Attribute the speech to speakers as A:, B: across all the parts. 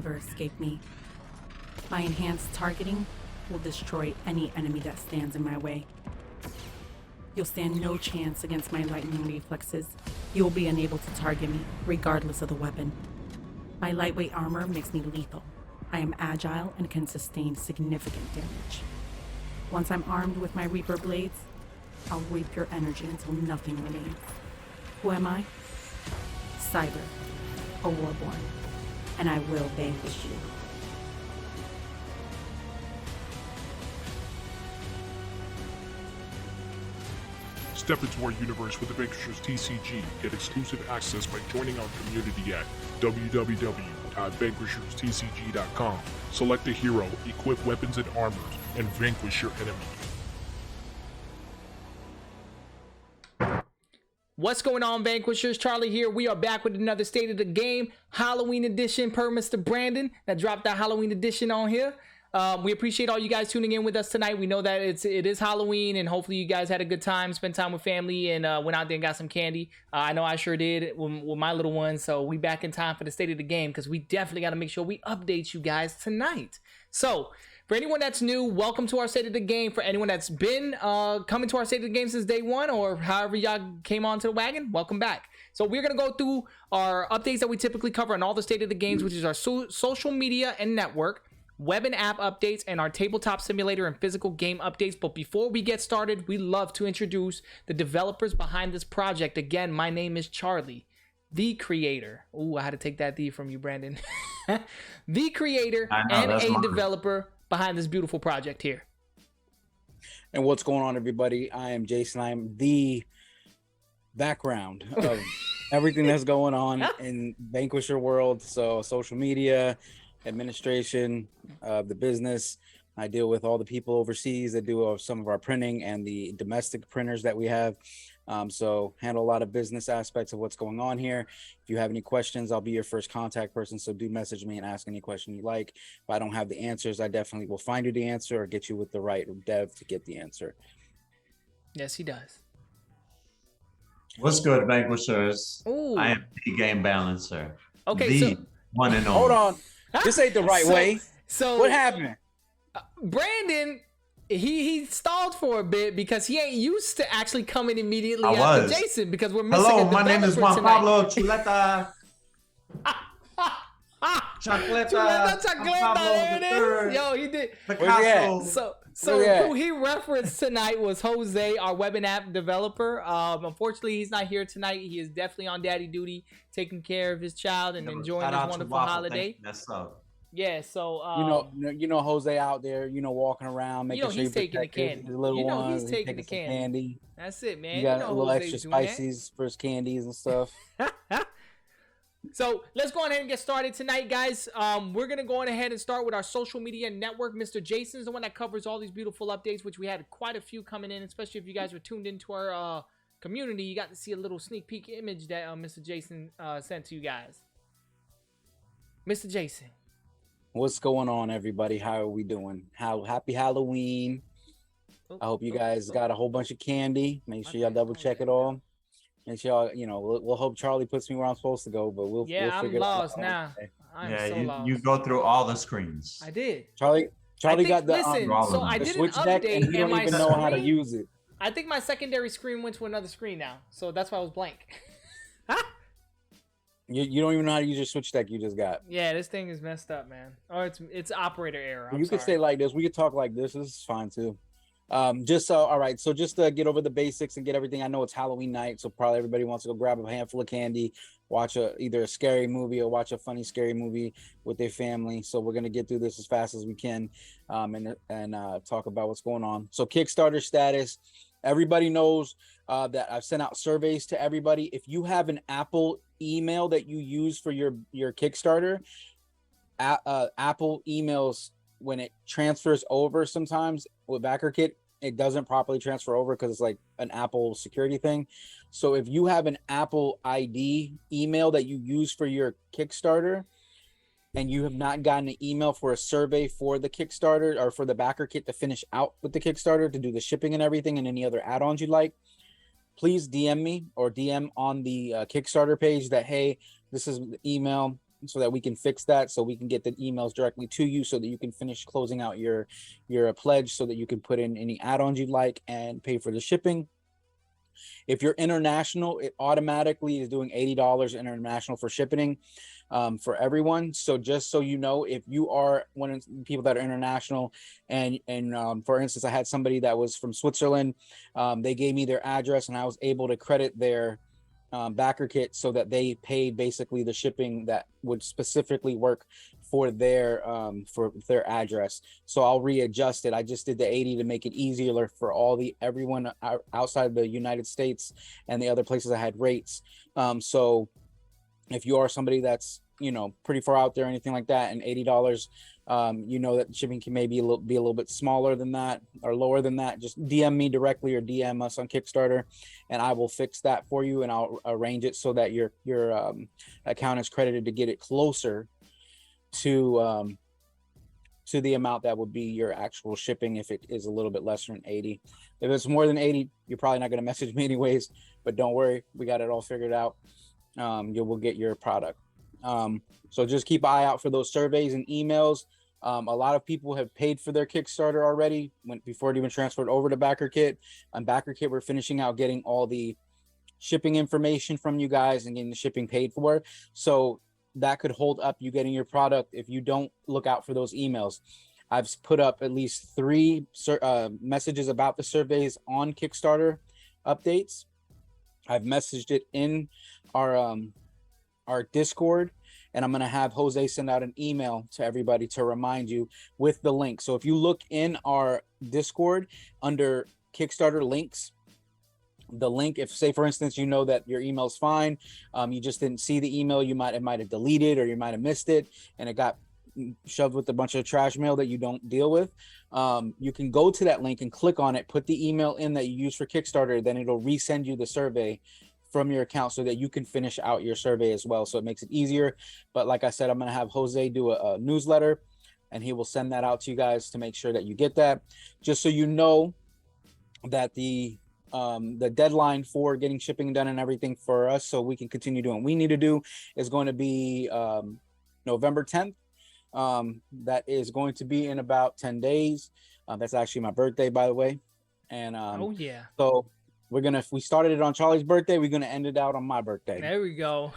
A: never escape me. My enhanced targeting will destroy any enemy that stands in my way. You'll stand no chance against my lightning reflexes. You will be unable to target me, regardless of the weapon. My lightweight armor makes me lethal. I am agile and can sustain significant damage. Once I'm armed with my Reaper blades, I'll reap your energy until nothing remains. Who am I? Cyber, a warborn, and I will vanquish you.
B: Step into our universe with the Vanquishers TCG. Get exclusive access by joining our community at www.vanquisherstcg.com. Select a hero, equip weapons and armors, and vanquish your enemy.
C: What's going on, Vanquishers? Charlie here. We are back with another State of the Game Halloween edition per Mr. Brandon that dropped that Halloween edition on here. We appreciate all you guys tuning in with us tonight. We know that it is Halloween, and hopefully you guys had a good time, spent time with family, and went out there and got some candy. I know I sure did with my little one. So we back in time for the State of the Game because we definitely got to make sure we update you guys tonight. So for anyone that's new, welcome to our State of the Game. For anyone that's been coming to our State of the Game since day one, or however y'all came onto the wagon, welcome back. So we're going to go through our updates that we typically cover on all the State of the Games, which is our social media and network, web and app updates, and our tabletop simulator and physical game updates. But before we get started, we love to introduce the developers behind this project. Again, my name is Charlie, the creator. Ooh, I had to take that D from you, Brandon. The creator and a developer behind this beautiful project here.
D: And what's going on, everybody? I am Jason. I'm the background of everything that's going on in Vanquisher world. So social media, administration, the business. I deal with all the people overseas that do some of our printing and the domestic printers that we have. So handle a lot of business aspects of what's going on here. If you have any questions, I'll be your first contact person. So do message me and ask any question you like. If I don't have the answers, I definitely will find you the answer or get you with the right dev to get the answer.
C: Yes, he does.
E: What's good, Vanquishers?
C: Ooh.
E: I am the game balancer.
C: Okay,
E: the
C: so
E: one and only.
D: Hold on. This ain't the right way.
C: So
D: what happened?
C: Brandon, he stalled for a bit because he ain't used to actually coming immediately after Jason because we're missing
E: Hello,
C: a
E: my name is Juan
C: tonight.
E: Pablo Chuleta. Chuleta.
C: There it is. Yo, he did.
E: Picasso.
C: So who he referenced tonight was Jose, our web and app developer. Unfortunately, he's not here tonight. He is definitely on daddy duty, taking care of his child and enjoying this wonderful holiday.
E: That's up.
C: Yeah, so
D: you know Jose out there, walking around, making sure
C: he's taking the candy.
D: His little ones,
C: he's taking the
D: candy.
C: That's it, man.
D: You got a little
C: Jose's
D: extra
C: doing
D: spices for his candies and stuff.
C: So let's go ahead and get started tonight, guys. We're gonna go on ahead and start with our social media network. Mr. Jason is the one that covers all these beautiful updates, which we had quite a few coming in, especially if you guys were tuned into our community. You got to see a little sneak peek image that Mr. Jason sent to you guys. Mr. Jason,
D: what's going on, everybody? How are we doing? Happy Halloween. I hope you guys got a whole bunch of candy. Make sure y'all double check it all. Make sure y'all, we'll hope Charlie puts me where I'm supposed to go, but we'll figure
C: I'm lost
D: it out.
C: now. I'm so lost.
E: You go through all the screens.
C: I did.
D: Charlie got the
C: so I did
D: switch
C: an
D: deck,
C: update
D: and you don't even know how to use it.
C: I think my secondary screen went to another screen now, so that's why I was blank.
D: You don't even know how to use your switch deck you just got.
C: Yeah, this thing is messed up, man. Or it's operator error.
D: You could stay like this. We could talk like this. This is fine too. All right. So just to get over the basics and get everything. I know it's Halloween night, so probably everybody wants to go grab a handful of candy, watch either a scary movie or watch a funny scary movie with their family. So we're gonna get through this as fast as we can, and talk about what's going on. So Kickstarter status. Everybody knows that I've sent out surveys to everybody. If you have an Apple email that you use for your Kickstarter, Apple emails, when it transfers over sometimes with BackerKit, it doesn't properly transfer over because it's like an Apple security thing. So if you have an Apple ID email that you use for your Kickstarter and you have not gotten an email for a survey for the Kickstarter or for the BackerKit to finish out with the Kickstarter, to do the shipping and everything and any other add-ons you'd like, please DM me or DM on the Kickstarter page that, hey, this is the email. so that we can fix that, so we can get the emails directly to you, so that you can finish closing out your pledge, so that you can put in any add-ons you'd like and pay for the shipping. If you're international, it automatically is doing $80 international for shipping for everyone. So just so you know, if you are one of the people that are international, and for instance, I had somebody that was from Switzerland, they gave me their address and I was able to credit their backer kit so that they paid basically the shipping that would specifically work for their address. So I'll readjust it. I just did the 80 to make it easier for everyone outside the United States and the other places I had rates. So if you are somebody that's, you know, pretty far out there, anything like that, and $80, you know that shipping can maybe be a little bit smaller than that or lower than that, just DM me directly or DM us on Kickstarter, and I will fix that for you, and I'll arrange it so that your account is credited to get it closer to the amount that would be your actual shipping if it is a little bit less than 80. If it's more than 80, you're probably not going to message me anyways, but don't worry, we got it all figured out. You will get your product. So just keep an eye out for those surveys and emails. A lot of people have paid for their Kickstarter already before it even transferred over to BackerKit. On BackerKit, we're finishing out getting all the shipping information from you guys and getting the shipping paid for. So that could hold up you getting your product if you don't look out for those emails. I've put up at least 3 messages about the surveys on Kickstarter updates. I've messaged it in our Discord, and I'm going to have Jose send out an email to everybody to remind you with the link. So if you look in our Discord under Kickstarter links, the link, if say for instance you know that your email's fine, you just didn't see the email, it might have deleted or you might have missed it and it got shoved with a bunch of trash mail that you don't deal with, you can go to that link and click on it, put the email in that you use for Kickstarter, then it'll resend you the survey from your account so that you can finish out your survey as well. So it makes it easier. But like I said, I'm going to have Jose do a newsletter, and he will send that out to you guys to make sure that you get that. Just so you know that the deadline for getting shipping done and everything for us, so we can continue doing what we need to do, is going to be November 10th. That is going to be in about 10 days. That's actually my birthday, by the way. And
C: oh yeah,
D: so we started it on Charlie's birthday, we're gonna end it out on my birthday.
C: There we go.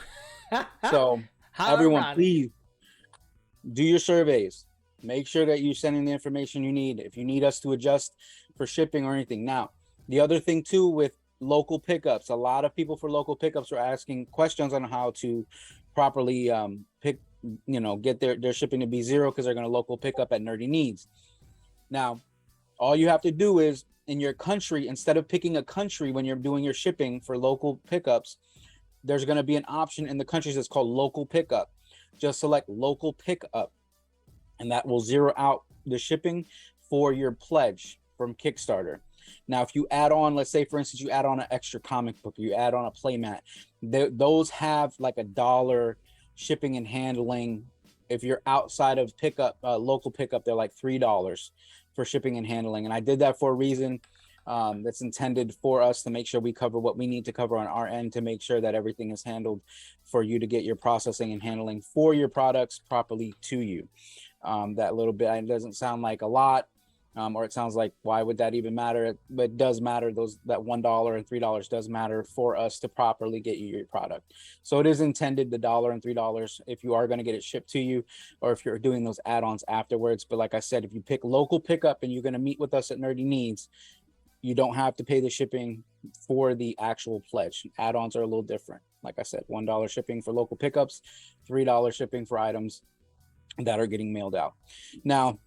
D: So everyone, please do your surveys. Make sure that you're sending the information you need. If you need us to adjust for shipping or anything. Now, the other thing too with local pickups, a lot of people for local pickups are asking questions on how to properly get their shipping to be 0 because they're going to local pick up at Nerdy Needs. Now, all you have to do is in your country, instead of picking a country when you're doing your shipping for local pickups, there's going to be an option in the countries that's called local pickup. Just select local pickup, and that will zero out the shipping for your pledge from Kickstarter. Now, if you add on, let's say for instance, you add on an extra comic book, you add on a playmat, those have like $1 shipping and handling. If you're outside of pickup, local pickup, they're like $3 for shipping and handling. And I did that for a reason that's intended for us to make sure we cover what we need to cover on our end to make sure that everything is handled for you to get your processing and handling for your products properly to you. That little bit, it doesn't sound like a lot, or it sounds like, why would that even matter? But it does matter. That $1 and $3 does matter for us to properly get you your product. So it is intended, the $1 and $3, if you are going to get it shipped to you, or if you're doing those add-ons afterwards. But like I said, if you pick local pickup and you're going to meet with us at Nerdy Needs, you don't have to pay the shipping for the actual pledge. Add-ons are a little different. Like I said, $1 shipping for local pickups, $3 shipping for items that are getting mailed out. Now,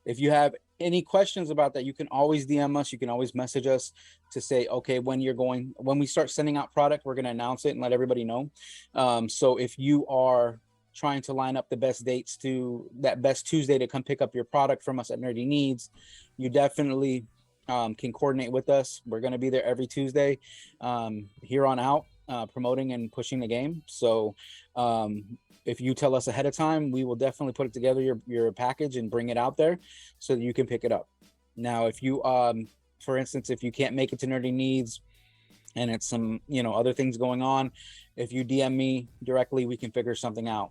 D: if you have any questions about that, you can always DM us. You can always message us to say, okay, when we start sending out product, we're going to announce it and let everybody know. So if you are trying to line up the best dates to that best Tuesday to come pick up your product from us at Nerdy Needs, you definitely can coordinate with us. We're going to be there every Tuesday here on out, promoting and pushing the game. So if you tell us ahead of time, we will definitely put it together, your package, and bring it out there so that you can pick it up. Now, if you, for instance, if you can't make it to Nerdy Needs, and it's some, other things going on, if you DM me directly, we can figure something out,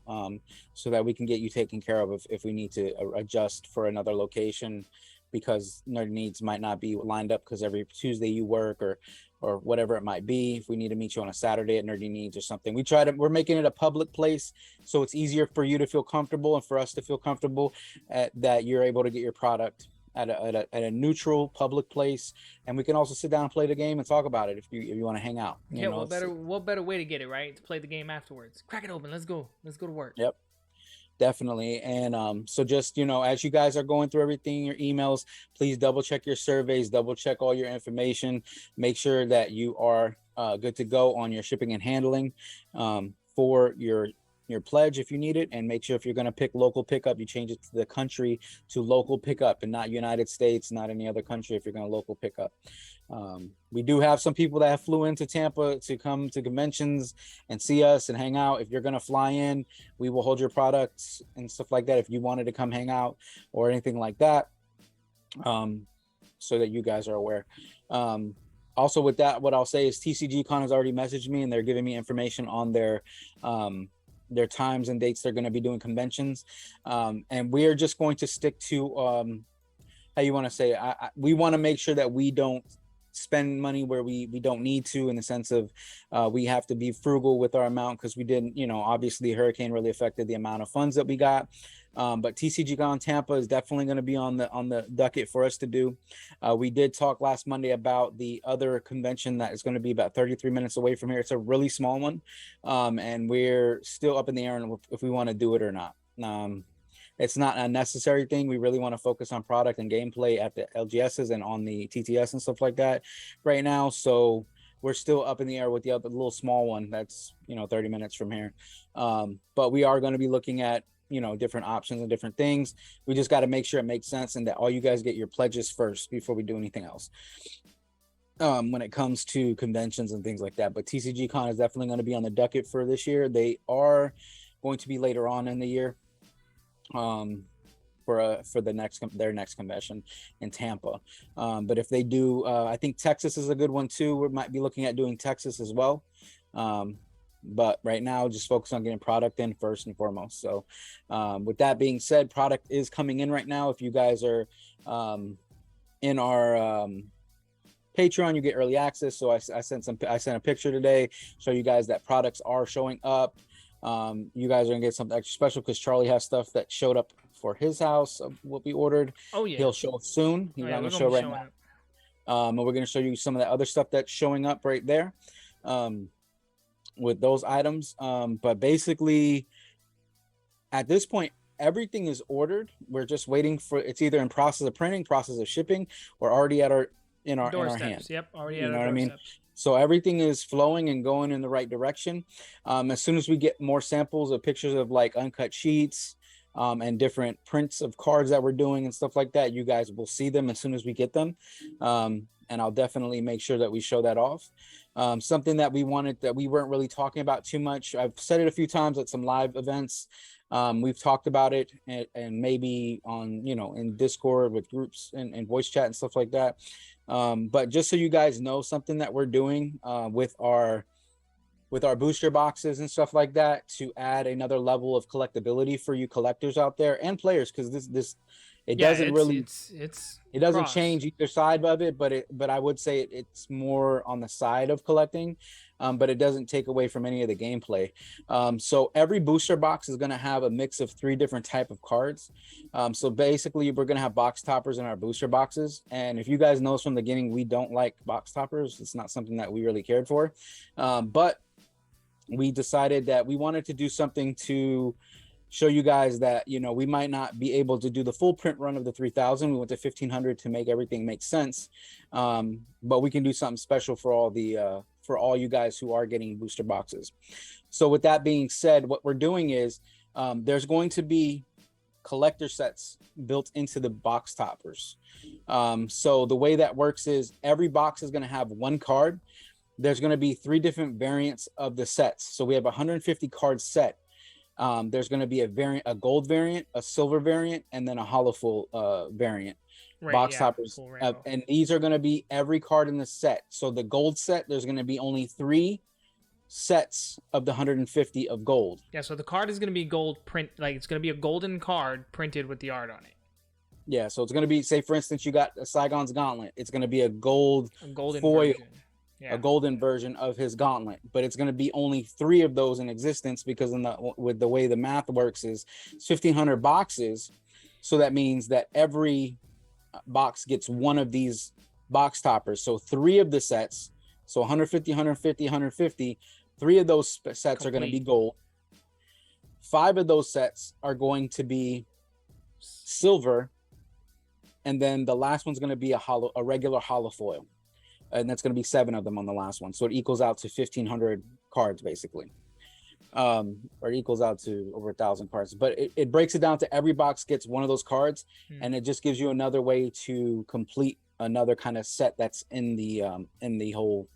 D: so that we can get you taken care of if we need to adjust for another location, because Nerdy Needs might not be lined up because every Tuesday you work, or whatever it might be. If we need to meet you on a Saturday at Nerdy Needs or something, we're making it a public place, so it's easier for you to feel comfortable and for us to feel comfortable that you're able to get your product at a neutral public place, and we can also sit down and play the game and talk about it if you want to hang out.
C: What better way to get it, right? To play the game afterwards. Crack it open. Let's go to work.
D: Yep. Definitely. And so just, as you guys are going through everything, your emails, please double check your surveys, double check all your information, make sure that you are good to go on your shipping and handling for your pledge if you need it, and make sure if you're going to pick local pickup, you change it to the country to local pickup and not United States, not any other country if you're going to local pickup. We do have some people that have flew into Tampa to come to conventions and see us and hang out. If you're going to fly in, we will hold your products and stuff like that if you wanted to come hang out or anything like that, so that you guys are aware. Also with that, what I'll say is TCG Con has already messaged me, and they're giving me information on their times and dates they're going to be doing conventions, and we're just going to stick to how you want to say, we want to make sure that we don't spend money where we don't need to, in the sense of we have to be frugal with our amount, because we didn't, obviously hurricane really affected the amount of funds that we got, but TCG Con Tampa is definitely going to be on the docket for us to do. We did talk last Monday about the other convention that is going to be about 33 minutes away from here. It's a really small one, and we're still up in the air on if we want to do it or not. It's not a necessary thing. We really want to focus on product and gameplay at the LGSs and on the TTS and stuff like that right now. So we're still up in the air with the other little small one that's 30 minutes from here. But we are going to be looking at different options and different things. We just got to make sure it makes sense, and that all you guys get your pledges first before we do anything else when it comes to conventions and things like that. But TCG Con is definitely going to be on the docket for this year. They are going to be later on in the year for their next convention in Tampa. But if they do, I think Texas is a good one too. We might be looking at doing Texas as well. But right now, just focus on getting product in first and foremost. So with that being said, product is coming in right now. If you guys are in our Patreon, you get early access. So I sent a picture today, show you guys that products are showing up. You guys are gonna get something extra special because Charlie has stuff that showed up for his house of what we ordered.
C: Oh yeah,
D: he'll show up soon. He's not gonna show right now. And we're gonna show you some of the other stuff that's showing up right there with those items. But basically, at this point, everything is ordered. We're just waiting for it's either in process of printing, process of shipping, or already in our hand.
C: Yep, already
D: you
C: at
D: know
C: our
D: what I mean?
C: doorsteps.
D: So everything is flowing and going in the right direction. As soon as we get more samples of pictures of like uncut sheets and different prints of cards that we're doing and stuff like that, you guys will see them as soon as we get them. And I'll definitely make sure that we show that off. Something that we weren't really talking about too much. I've said it a few times at some live events. We've talked about it and maybe on, in Discord with groups and voice chat and stuff like that. But just so you guys know, something that we're doing with our booster boxes and stuff like that to add another level of collectability for you collectors out there and players, because it doesn't change either side of it, but I would say it's more on the side of collecting, but it doesn't take away from any of the gameplay. So every booster box is going to have a mix of 3 different type of cards. So basically we're going to have box toppers in our booster boxes. And if you guys know us from the beginning, we don't like box toppers. It's not something that we really cared for. But we decided that we wanted to do something to show you guys that, we might not be able to do the full print run of the 3000. We went to 1500 to make everything make sense. But we can do something special for all you guys who are getting booster boxes. So with that being said, what we're doing is there's going to be collector sets built into the box toppers. So the way that works is every box is going to have 1 card. There's going to be 3 different variants of the sets. So we have a 150 card set. There's going to be a gold variant, a silver variant, and then a hollow full variant. box toppers,
C: full rainbow.
D: and these are going to be every card in the set. So the gold set, there's going to be only 3 sets of the 150 of gold.
C: Yeah, so the card is going to be gold print, like it's going to be a golden card printed with the art on it.
D: Yeah, so it's going to be, say for instance, you got a Saigon's Gauntlet. It's going to be a golden foil,
C: version. Yeah.
D: a golden version of his gauntlet, but it's going to be only 3 of those in existence because with the way the math works is it's 1,500 boxes. So that means that every box gets 1 of these box toppers. So 3 of the sets, so 150, 150, 150, 3 of those sets are going to be gold. 5 of those sets are going to be silver. And then the last one's going to be a regular hollow foil. And that's going to be 7 of them on the last one. So it equals out to 1,500 cards, basically. Or it equals out to over 1,000 cards. But it breaks it down to every box gets 1 of those cards. And it just gives you another way to complete another kind of set that's in the whole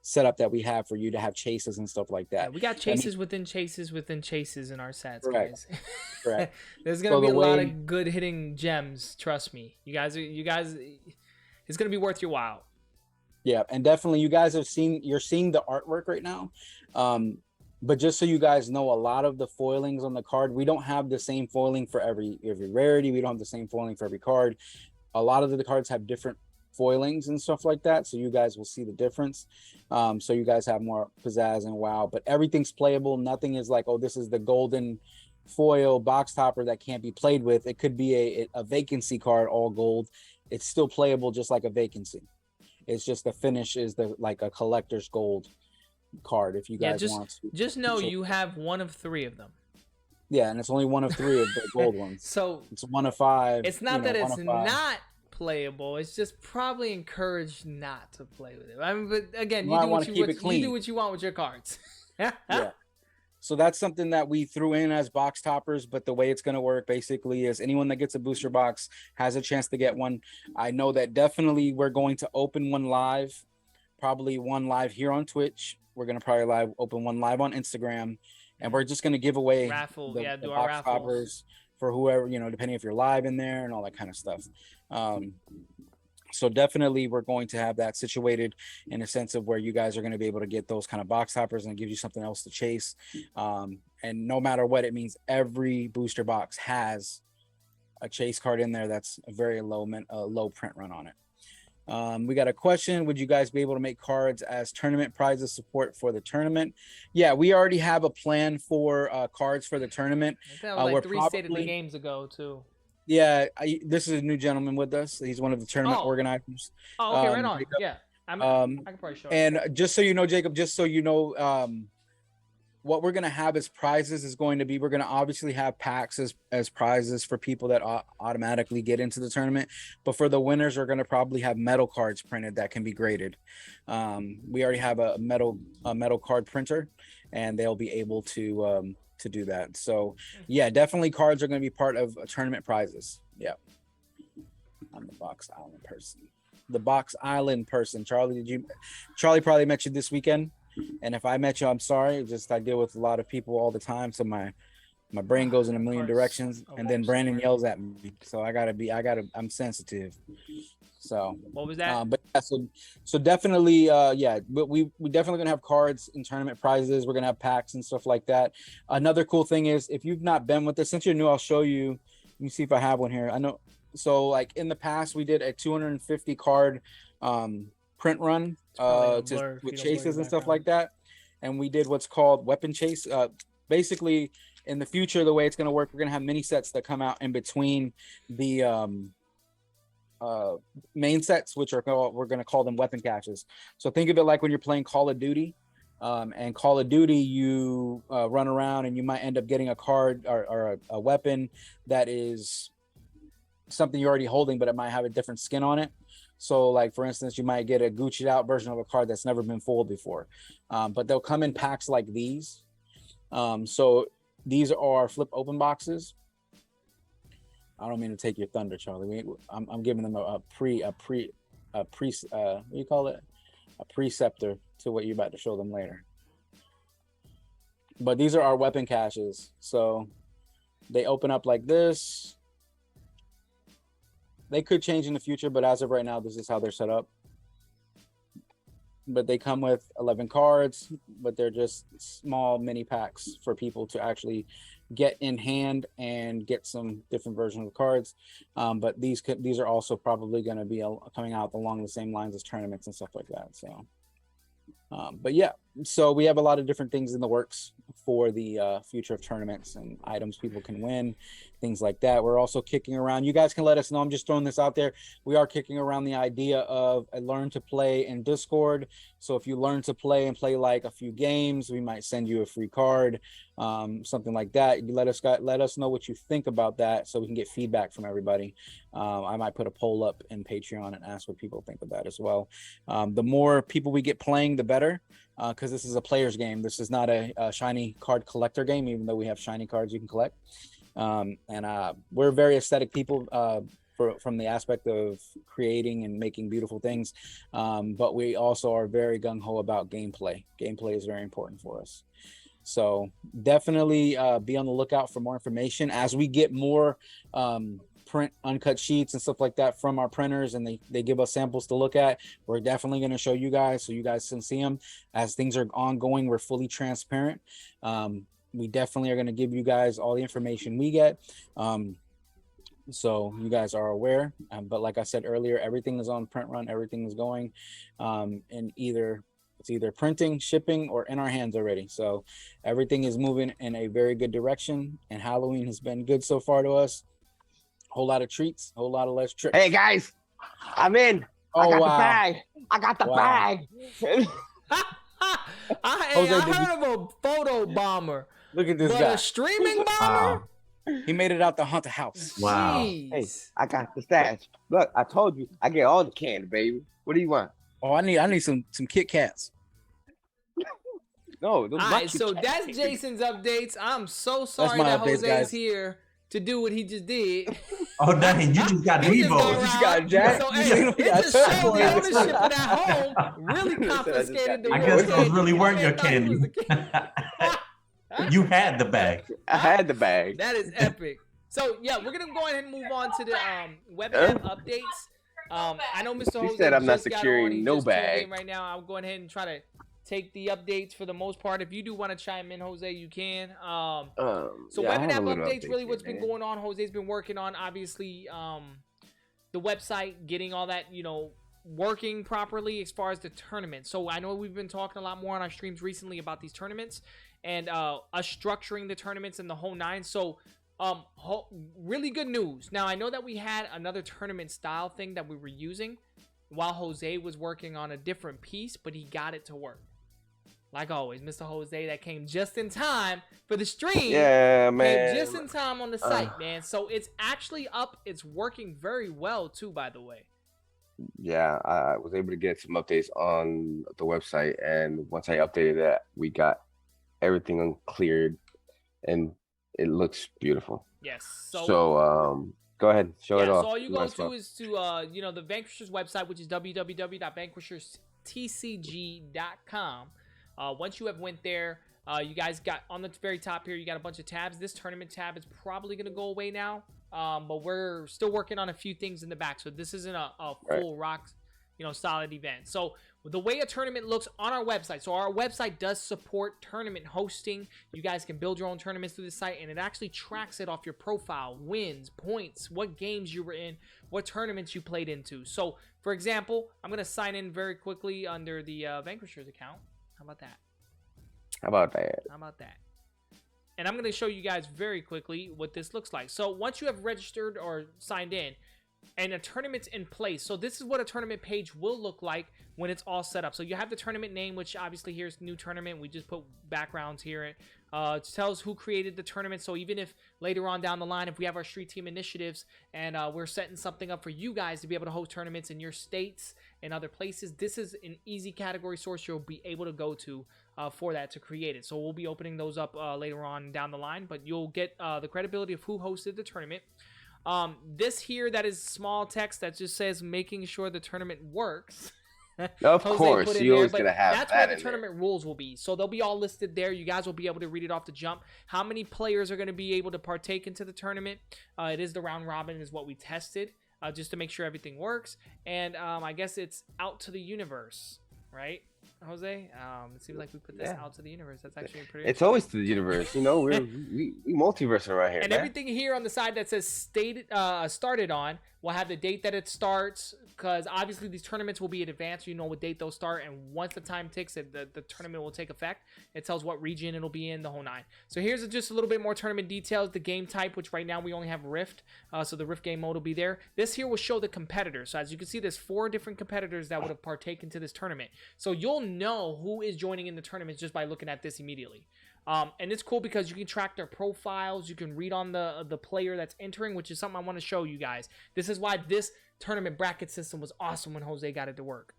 D: setup that we have for you to have chases and stuff like that.
C: Yeah, we got chases within chases within chases in our sets, guys.
D: Correct.
C: There's gonna be a lot of good hitting gems. Trust me, you guys. It's gonna be worth your while.
D: Yeah, and definitely, you guys you're seeing the artwork right now. But just so you guys know, a lot of the foilings on the card, we don't have the same foiling for every rarity. We don't have the same foiling for every card. A lot of the cards have different foilings and stuff like that, so you guys will see the difference. So you guys have more pizzazz and wow, but everything's playable. Nothing is like, oh, this is the golden foil box topper that can't be played with. It could be a vacancy card, all gold. It's still playable just like a vacancy. It's just the finish is like a collector's gold card if you guys want to.
C: Just know you have 1 of 3 of them.
D: Yeah, and it's only 1 of 3 of the gold ones.
C: So
D: it's 1 of 5.
C: It's not that it's not playable. It's just probably encouraged not to play with it. I mean, but again, you do what you want with your cards.
D: Yeah. So that's something that we threw in as box toppers, but the way it's going to work basically is anyone that gets a booster box has a chance to get one. I know that definitely we're going to open one live, probably one live here on Twitch. We're going to probably open one live on Instagram, and we're just going to give away the box toppers for whoever, depending if you're live in there and all that kind of stuff. So definitely we're going to have that situated in a sense of where you guys are going to be able to get those kind of box toppers and give you something else to chase. And no matter what, it means every booster box has a chase card in there that's a very low print run on it. We got a question. Would you guys be able to make cards as tournament prizes support for the tournament? Yeah, we already have a plan for cards for the tournament.
C: That was like 3 state of the games ago too.
D: Yeah, this is a new gentleman with us. He's one of the tournament organizers.
C: Oh, okay, right on. Jacob. Yeah, I can probably show.
D: And just so you know, Jacob, what we're gonna have as prizes is going to be, we're gonna obviously have packs as prizes for people that automatically get into the tournament. But for the winners, we're gonna probably have metal cards printed that can be graded. We already have a metal card printer, and they'll be able to do that. So yeah, definitely cards are going to be part of tournament prizes. Yeah, I'm the Box Island person. Charlie probably met you this weekend, and if I met you, I'm sorry. I deal with a lot of people all the time, so my brain goes in a million directions, and then Brandon yells at me, so I'm sensitive. So
C: what was that?
D: But yeah, so definitely, but we definitely gonna have cards in tournament prizes. We're gonna have packs and stuff like that. Another cool thing is, if you've not been with us, since you're new, I'll show you. Let me see if I have one here. I know. So like in the past, we did a 250 card print run with chases and stuff like that, and we did what's called weapon chase. Basically, in the future, the way it's gonna work, we're gonna have mini sets that come out in between the main sets, which we're going to call them weapon caches. So think of it like when you're playing Call of Duty, and Call of Duty, you run around and you might end up getting a card or a weapon that is something you're already holding, but it might have a different skin on it. So like, for instance, you might get a Gucci'd out version of a card that's never been foiled before, but they'll come in packs like these. So these are flip open boxes. I don't mean to take your thunder, Charlie. I'm giving them a what do you call it? A preceptor to what you're about to show them later. But these are our weapon caches. So they open up like this. they could change in the future, but as of right now, this is how they're set up. But they come with 11 cards, but they're just small mini packs for people to actually get in hand and get some different versions of cards. But these are also probably going to be coming out along the same lines as tournaments and stuff like that. So, but yeah, so we have a lot of different things in the works for the future of tournaments and items people can win, things like that. We're also kicking around. You guys can let us know. I'm just throwing this out there. We are kicking around the idea of a learn to play in Discord. So if you learn to play and play like a few games, we might send you a free card, something like that. You let us know what you think about that, so we can get feedback from everybody. I might put a poll up in Patreon and ask what people think of that as well. The more people we get playing, the better, because this is a player's game. This is not a shiny card collector game, even though we have shiny cards you can collect. And we're very aesthetic people from the aspect of creating and making beautiful things, but we also are very gung-ho about gameplay. Gameplay is very important for us. So definitely be on the lookout for more information as we get more print uncut sheets and stuff like that from our printers, and they give us samples to look at. We're definitely going to show you guys so you guys can see them. As things are ongoing, we're fully transparent. We definitely are going to give you guys all the information we get, so you guys are aware. But like I said earlier, everything is on print run. Everything is going, and it's either printing, shipping, or in our hands already. So everything is moving in a very good direction, and Halloween has been good so far to us. Whole lot of treats, whole lot of less trips.
F: Hey guys, I'm in. I got the bag. I got the bag.
C: I heard of a photo bomber.
D: Look at this
C: but
D: guy.
C: A streaming bomber?
D: He made it out the haunted house.
E: Wow.
C: Jeez.
F: Hey, I got the stash. Look, I told you, I get all the candy, baby. What do you want?
D: Oh, I need some Kit Kats.
F: No, those
C: All
F: not
C: right,
F: Kit
C: so
F: Kats,
C: that's
F: baby.
C: Jason's updates. I'm so sorry
D: my
C: that
D: updates,
C: Jose's
D: guys.
C: here to do what he just did.
E: Oh, dang, you just got
C: He just
E: Devo.
C: got
F: just got Jack.
C: So,
D: You
C: hey,
D: got
C: it just showed the
D: Jack.
C: ownership of that home really confiscated the
E: I
C: real
E: guess
C: estate.
E: those really weren't your
C: Thought he was
E: candy.
C: the king.
E: You had the bag.
F: I had the bag.
C: That is epic. So yeah, we're gonna go ahead and move on to the web app updates. I know Mr.
F: He
C: Jose
F: said I'm not
C: just got
F: securing
C: on. He
F: no
C: just tuned in
F: bag.
C: right now. I'll go ahead and try to take the updates for the most part. If you do want to chime in, Jose, you can. So
F: yeah,
C: web
F: I
C: and
F: have
C: app
F: a little
C: updates, really
F: update
C: what's
F: here,
C: been
F: man.
C: going on. Jose's been working on obviously the website, getting all that, working properly as far as the tournament. So I know we've been talking a lot more on our streams recently about these tournaments and us structuring the tournaments and the whole nine. So really good news. Now I know that we had another tournament style thing that we were using while Jose was working on a different piece, but he got it to work. Like always, Mr. Jose, that came just in time for the stream.
F: Yeah, man.
C: Came just in time on the site, man. So it's actually up. It's working very well too, by the way.
F: Yeah, I was able to get some updates on the website, and once I updated that, we got everything cleared, and it looks beautiful.
C: Yes.
F: So go ahead, show it off.
C: So all you
F: Do
C: go
F: my
C: to
F: stuff.
C: is to the Vanquishers website, which is www.vanquisherstcg.com. Once you have went there, you guys got on the very top here, you got a bunch of tabs. This tournament tab is probably going to go away now, but we're still working on a few things in the back. So this isn't a full rock, solid event. So the way a tournament looks on our website, so our website does support tournament hosting. You guys can build your own tournaments through the site, and it actually tracks it off your profile, wins, points, what games you were in, what tournaments you played into. So for example, I'm going to sign in very quickly under the Vanquishers account. How about that?
F: How about that?
C: How about that? And I'm going to show you guys very quickly what this looks like. So once you have registered or signed in and a tournament's in place, so this is what a tournament page will look like when it's all set up. So you have the tournament name, which obviously here's new tournament. We just put backgrounds here. It tells who created the tournament. So even if later on down the line, if we have our street team initiatives and we're setting something up for you guys to be able to host tournaments in your states and other places, this is an easy category source you'll be able to go to for that to create it. So we'll be opening those up later on down the line, but you'll get the credibility of who hosted the tournament. This here, that is small text that just says making sure the tournament works.
F: Of
C: Jose
F: course,
C: put in
F: you
C: there,
F: always
C: but
F: gonna have
C: that's
F: that
C: where the
F: in there.
C: tournament rules will be. So they'll be all listed there. You guys will be able to read it off the jump. How many players are going to be able to partake into the tournament? It is the round robin is what we tested. just to make sure everything works. And I guess it's out to the universe, right, Jose? It seems like we put this out to the universe. That's actually pretty.
F: It's always to the universe, you know. We multiverse around here,
C: and
F: man.
C: everything here on the side that says started on will have the date that it starts, because obviously these tournaments will be in advance. You know what date they'll start, and once the time ticks, the tournament will take effect. It tells what region it'll be in, the whole nine. So here's just a little bit more tournament details. The game type, which right now we only have Rift, so the Rift game mode will be there. This here will show the competitors. So as you can see, there's 4 different competitors that would have partaken to this tournament. So you'll know who is joining in the tournaments just by looking at this immediately. And it's cool because you can track their profiles. You can read on the player that's entering, which is something I want to show you guys. This is why this tournament bracket system was awesome when Jose got it to work.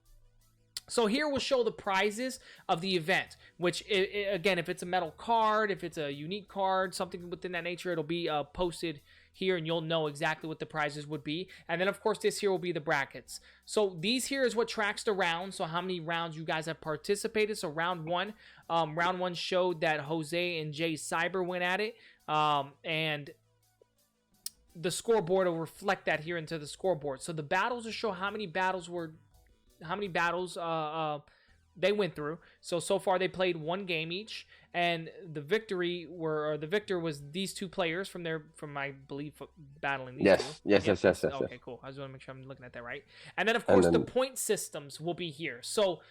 C: So here we'll show the prizes of the event, which again, if it's a metal card, if it's a unique card, something within that nature, it'll be posted here, and you'll know exactly what the prizes would be. And then of course this here will be the brackets. So these here is what tracks the rounds, so how many rounds you guys have participated. So round one showed that Jose and Jay Cyber went at it, and the scoreboard will reflect that here into the scoreboard. So the battles will show how many battles they went through. So far they played 1 game each, and the victor was these 2 players from I believe battling these two.
F: Yes.
C: Okay, cool. I just want to make sure I'm looking at that right. And then of course the point systems will be here. So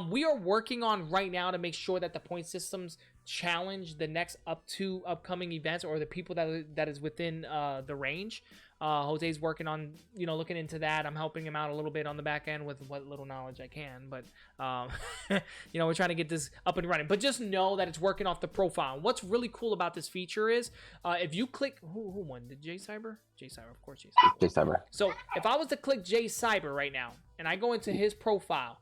C: we are working on right now to make sure that the point systems challenge the next upcoming events, or the people that is within the range. Jose's working on, looking into that. I'm helping him out a little bit on the back end with what little knowledge I can, but we're trying to get this up and running. But just know that it's working off the profile. And what's really cool about this feature is if you click, who won? Did Jay Cyber? Jay Cyber, of course, Jay Cyber. So if I was to click Jay Cyber right now and I go into his profile,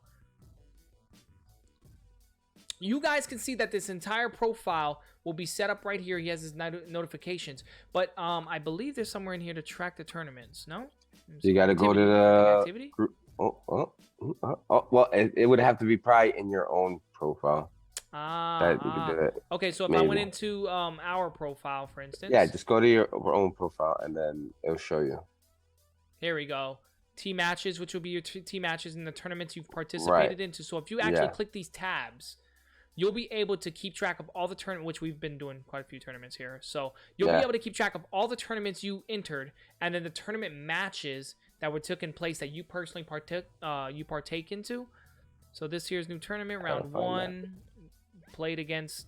C: you guys can see that this entire profile will be set up right here. He has his notifications, but I believe there's somewhere in here to track the tournaments. No,
F: you got to go to the
C: activity.
F: Well, it would have to be probably in your own profile.
C: Okay, so if I went into our profile, for instance,
F: just go to your own profile and then it'll show you.
C: Here we go. Team matches, which will be your team matches in the tournaments you've participated into. So if you actually click these tabs, you'll be able to keep track of all the tournaments, which we've been doing quite a few tournaments here. So you'll be able to keep track of all the tournaments you entered, and then the tournament matches that were taking place that you personally partake into. So this here's new tournament, round 1, played against,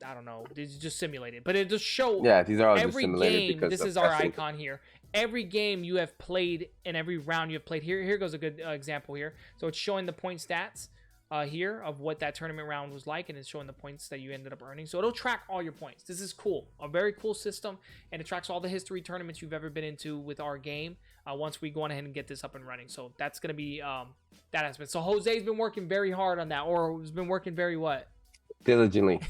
C: I don't know, it's just simulated. But it just show
F: these are all
C: every
F: just simulated
C: game.
F: because
C: This is our icon here. Every game you have played and every round you have played. Here goes a good example here. So it's showing the point stats here of what that tournament round was like, and it's showing the points that you ended up earning. So it'll track all your points. This is cool, a very cool system, and it tracks all the history tournaments you've ever been into with our game once we go on ahead and get this up and running. So that's going to be that aspect. So Jose's been working very hard on that, or has been working very what?
F: Diligently.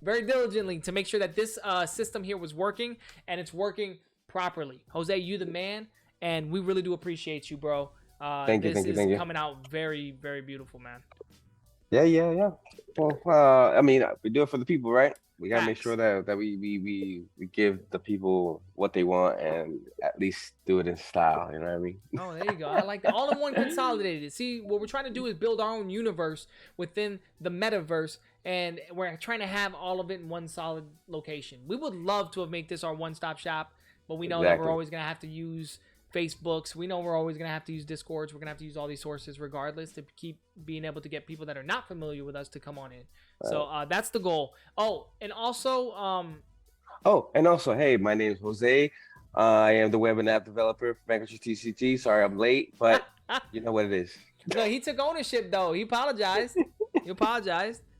C: Very diligently to make sure that this system here was working, and it's working properly. Jose, you the man, and we really do appreciate you, bro. Thank you. This is coming out very, very beautiful, man.
F: Yeah. Well, I mean, we do it for the people, right? We gotta make sure that we give the people what they want, and at least do it in style. You know what I mean?
C: Oh, there you go. I like that. All in one consolidated. See, what we're trying to do is build our own universe within the metaverse, and we're trying to have all of it in one solid location. We would love to have made this our one-stop shop, but we know that we're always gonna have to use Facebooks. We know we're always going to have to use Discords. We're going to have to use all these sources regardless to keep being able to get people that are not familiar with us to come on in. So that's the goal. And also,
F: hey, my name is Jose. I am the web and app developer for Vanquishers TCG. Sorry I'm late, but you know what it is.
C: No, he took ownership though. He apologized.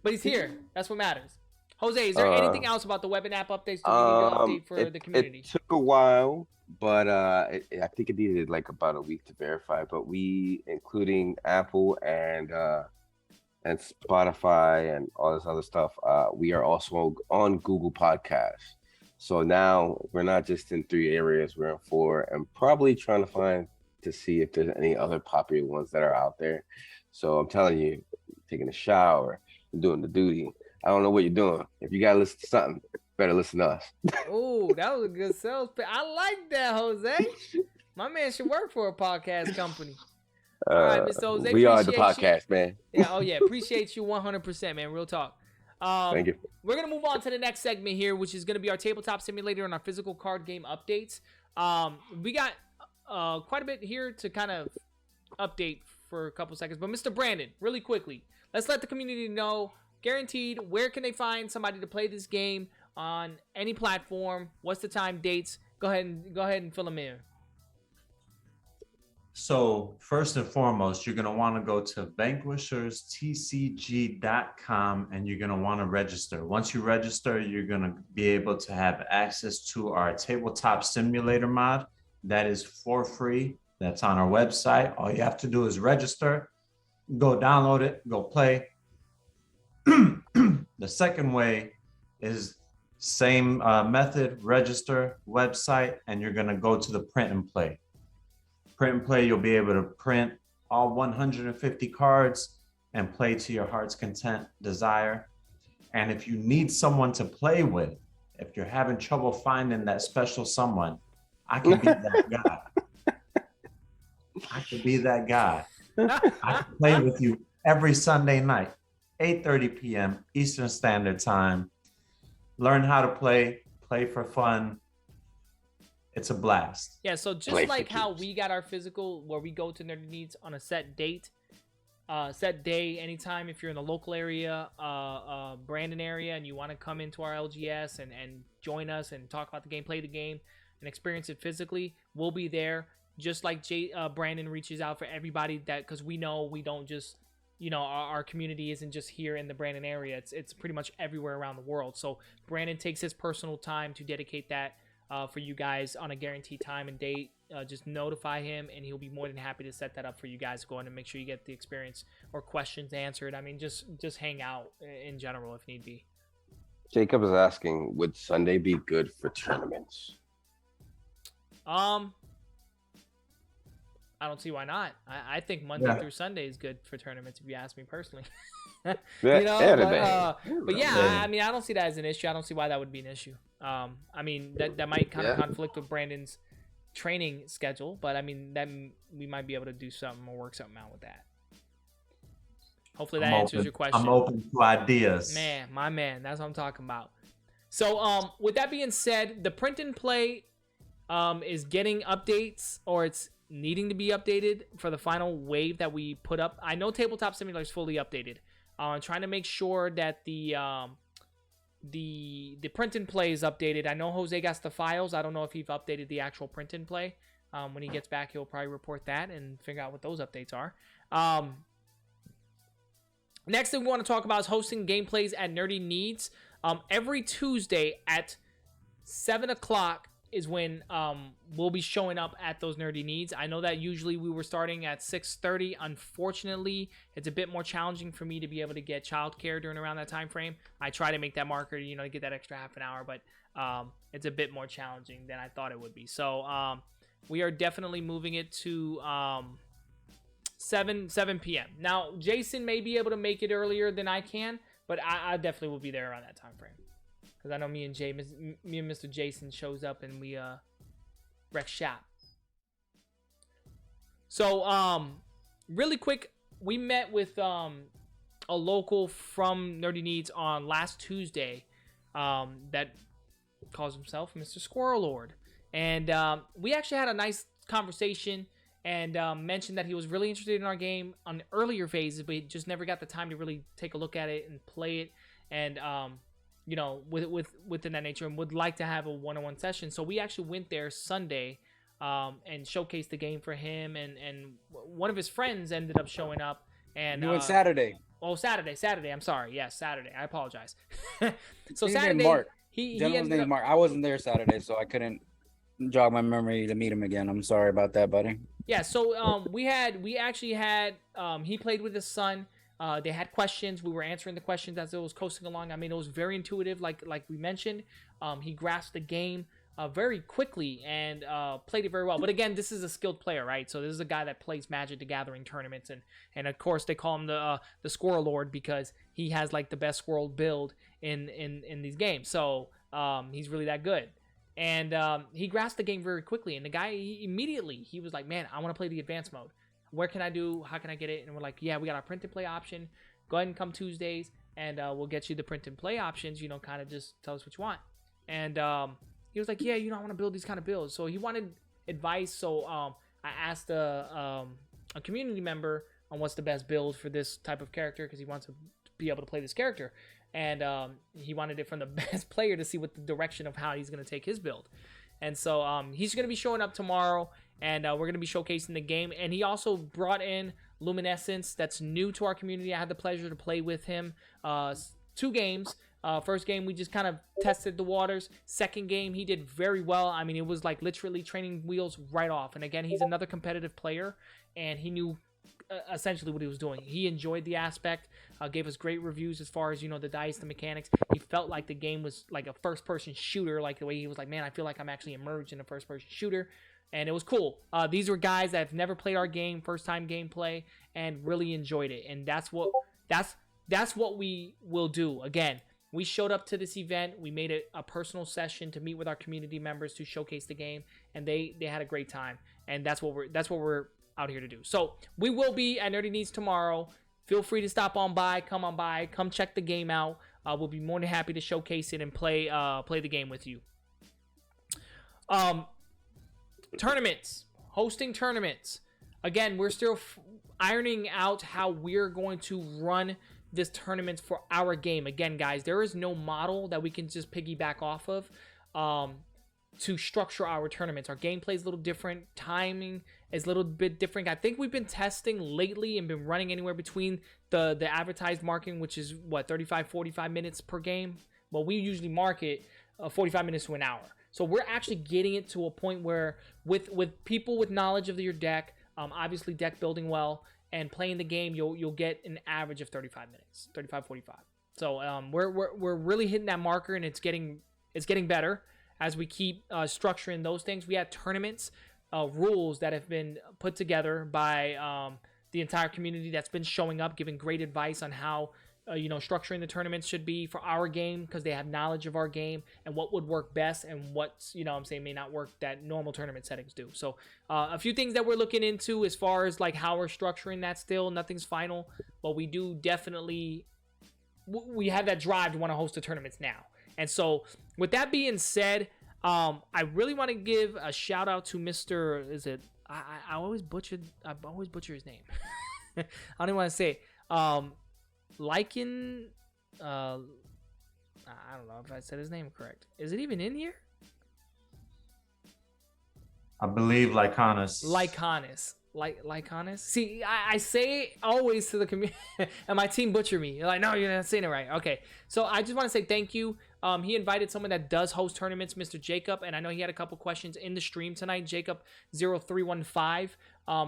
C: But he's here. That's what matters. Jose, is there anything else about the web and app updates to update for the community?
F: It took a while, but I think it needed like about a week to verify. But we, including Apple and Spotify and all this other stuff, we are also on Google Podcasts. So now we're not just in 3 areas, we're in 4, and probably trying to see if there's any other popular ones that are out there. So I'm telling you, taking a shower, doing the duty, I don't know what you're doing. If you gotta listen to something, better listen to us.
C: Oh, that was a good sales pitch. I like that, Jose. My man should work for a podcast company. All right, Mr. Jose,
F: we are the
C: appreciate you.
F: podcast, man.
C: Yeah, oh yeah, appreciate you 100%, man. Real talk.
F: Thank you.
C: We're gonna move on to the next segment here, which is gonna be our tabletop simulator and our physical card game updates. We got quite a bit here to kind of update for a couple seconds, but Mr. Brandon, really quickly, let's let the community know, guaranteed, where can they find somebody to play this game on any platform? What's the time, dates? Go ahead and fill them in.
E: So first and foremost, you're going to want to go to vanquisherstcg.com and you're going to want to register. Once you register, you're going to be able to have access to our tabletop simulator mod. That is for free. That's on our website. All you have to do is register, go download it, go play. The second way is same method, register, website, and you're going to go to the print and play. Print and play, you'll be able to print all 150 cards and play to your heart's content, desire. And if you need someone to play with, if you're having trouble finding that special someone, I can be that guy. I can be that guy. I can play with you every Sunday night, 8:30 p.m. Eastern Standard Time. Learn how to play for fun. It's a blast.
C: Yeah, so just
F: Play for
C: like how
F: keeps.
C: we got our physical where we go to Nerdy Needs on a set date, set day, anytime if you're in the local area, Brandon area, and you want to come into our LGS and join us and talk about the game, play the game, and experience it physically, we'll be there. Just like Brandon reaches out for everybody that, because we know we don't just, you know, our community isn't just here in the Brandon area. It's pretty much everywhere around the world. So Brandon takes his personal time to dedicate that for you guys on a guaranteed time and date. Just notify him and he'll be more than happy to set that up for you guys. Go in and make sure you get the experience or questions answered. I mean, just hang out in general if need be.
F: Jacob is asking, would Sunday be good for tournaments?
C: I don't see why not. I think Monday
E: Yeah.
C: through Sunday is good for tournaments if you ask me personally.
F: Yeah,
C: But yeah, I mean, I don't see that as an issue. I don't see why that would be an issue. I mean, that might kind of conflict with Brandon's training schedule, but I mean, then we might be able to do something or work something out with that. Hopefully that answers your question.
E: I'm open to ideas.
C: Man, my man, that's what I'm talking about. So, with that being said, the print and play is getting updates, or it's needing to be updated for the final wave that we put up. I know Tabletop Simulator is fully updated. Trying to make sure that the print and play is updated. I know Jose got the files. I don't know if he's updated the actual print and play. When he gets back, he'll probably report that and figure out what those updates are. Next thing we want to talk about is hosting gameplays at Nerdy Needs. Every Tuesday at 7 o'clock is when we'll be showing up at those Nerdy Needs. I know that usually we were starting at 6:30. Unfortunately, it's a bit more challenging for me to be able to get childcare during around that time frame. I try to make that marker, you know, to get that extra half an hour, but it's a bit more challenging than I thought it would be. So we are definitely moving it to 7 p.m. Now, Jason may be able to make it earlier than I can, but I definitely will be there around that time frame. Because I know me and Mr. Jason shows up and we wreck shop. So, really quick, we met with a local from Nerdy Needs on last Tuesday that calls himself Mr. Squirrel Lord. And we actually had a nice conversation and mentioned that he was really interested in our game on earlier phases, but he just never got the time to really take a look at it and play it. And you know, within that nature, and would like to have a one-on-one session. So we actually went there Sunday and showcased the game for him, and one of his friends ended up showing up. And
D: You went Saturday.
C: Oh, Saturday. I'm sorry. Yes, Saturday. I apologize. So
D: His
C: Saturday,
D: name Mark.
C: he
D: Gentleman's
C: ended
D: name
C: up,
D: is Mark. I wasn't there Saturday, so I couldn't jog my memory to meet him again. I'm sorry about that, buddy.
C: yeah. So we actually had he played with his son. They had questions. We were answering the questions as it was coasting along. I mean, it was very intuitive, like we mentioned. He grasped the game very quickly and played it very well. But again, this is a skilled player, right? So this is a guy that plays Magic the Gathering tournaments, and of course they call him the Squirrel Lord because he has like the best squirrel build in these games. So he's really that good. And he grasped the game very quickly. And the guy, he was like, man, I want to play the advanced mode. Where can I do? How can I get it? And we're like, yeah, we got our print and play option. Go ahead and come Tuesdays, and we'll get you the print and play options. You know, kind of just tell us what you want. And he was like, yeah, you know, I want to build these kind of builds. So he wanted advice. So I asked a community member on what's the best build for this type of character, because he wants to be able to play this character. And he wanted it from the best player to see what the direction of how he's going to take his build. And so he's going to be showing up tomorrow, and we're going to be showcasing the game. And he also brought in Luminescence, that's new to our community. I had the pleasure to play with him 2 games. First game, we just kind of tested the waters. Second game, he did very well. I mean, it was like literally training wheels right off. And again, he's another competitive player, and he knew essentially what he was doing. He enjoyed the aspect, gave us great reviews as far as, you know, the dice, the mechanics. He felt like the game was like a first-person shooter, like the way he was like, man, I feel like I'm actually immersed in a first-person shooter. And it was cool. These were guys that have never played our game, first-time gameplay, and really enjoyed it. And that's what we will do. Again, we showed up to this event. We made it a personal session to meet with our community members to showcase the game, and they had a great time. And that's what we're out here to do. So we will be at Nerdy Needs tomorrow. Feel free to stop on by, come check the game out. We'll be more than happy to showcase it and play the game with you. Tournaments, hosting tournaments. Again, we're still ironing out how we're going to run this tournament for our game. Again, guys, there is no model that we can just piggyback off of to structure our tournaments. Our gameplay is a little different. Timing is a little bit different. I think we've been testing lately and been running anywhere between the advertised marketing, which is what, 35-45 minutes per game. Well, we usually market 45 minutes to an hour. So we're actually getting it to a point where with people with knowledge of your deck, obviously deck building well, and playing the game, you'll get an average of 35 minutes, 35-45. So we're really hitting that marker, and it's getting better as we keep structuring those things. We had tournaments rules that have been put together by the entire community that's been showing up, giving great advice on how structuring the tournaments should be for our game, because they have knowledge of our game and what would work best and what's, may not work that normal tournament settings do. So a few things that we're looking into as far as like how we're structuring that. Still nothing's final, but we do definitely, we have that drive to want to host the tournaments now. And so with that being said, I really want to give a shout out to Mr. I always butcher his name. I don't even want to say it. Lycan, I don't know if I said his name correct. Is it even in here?
E: I believe Lycanis.
C: Lycanis. See, I say it always to the community, and my team butcher me. You're like, no, you're not saying it right. Okay, so I just want to say thank you. He invited someone that does host tournaments, Mr. Jacob, and I know he had a couple questions in the stream tonight. Jacob0315.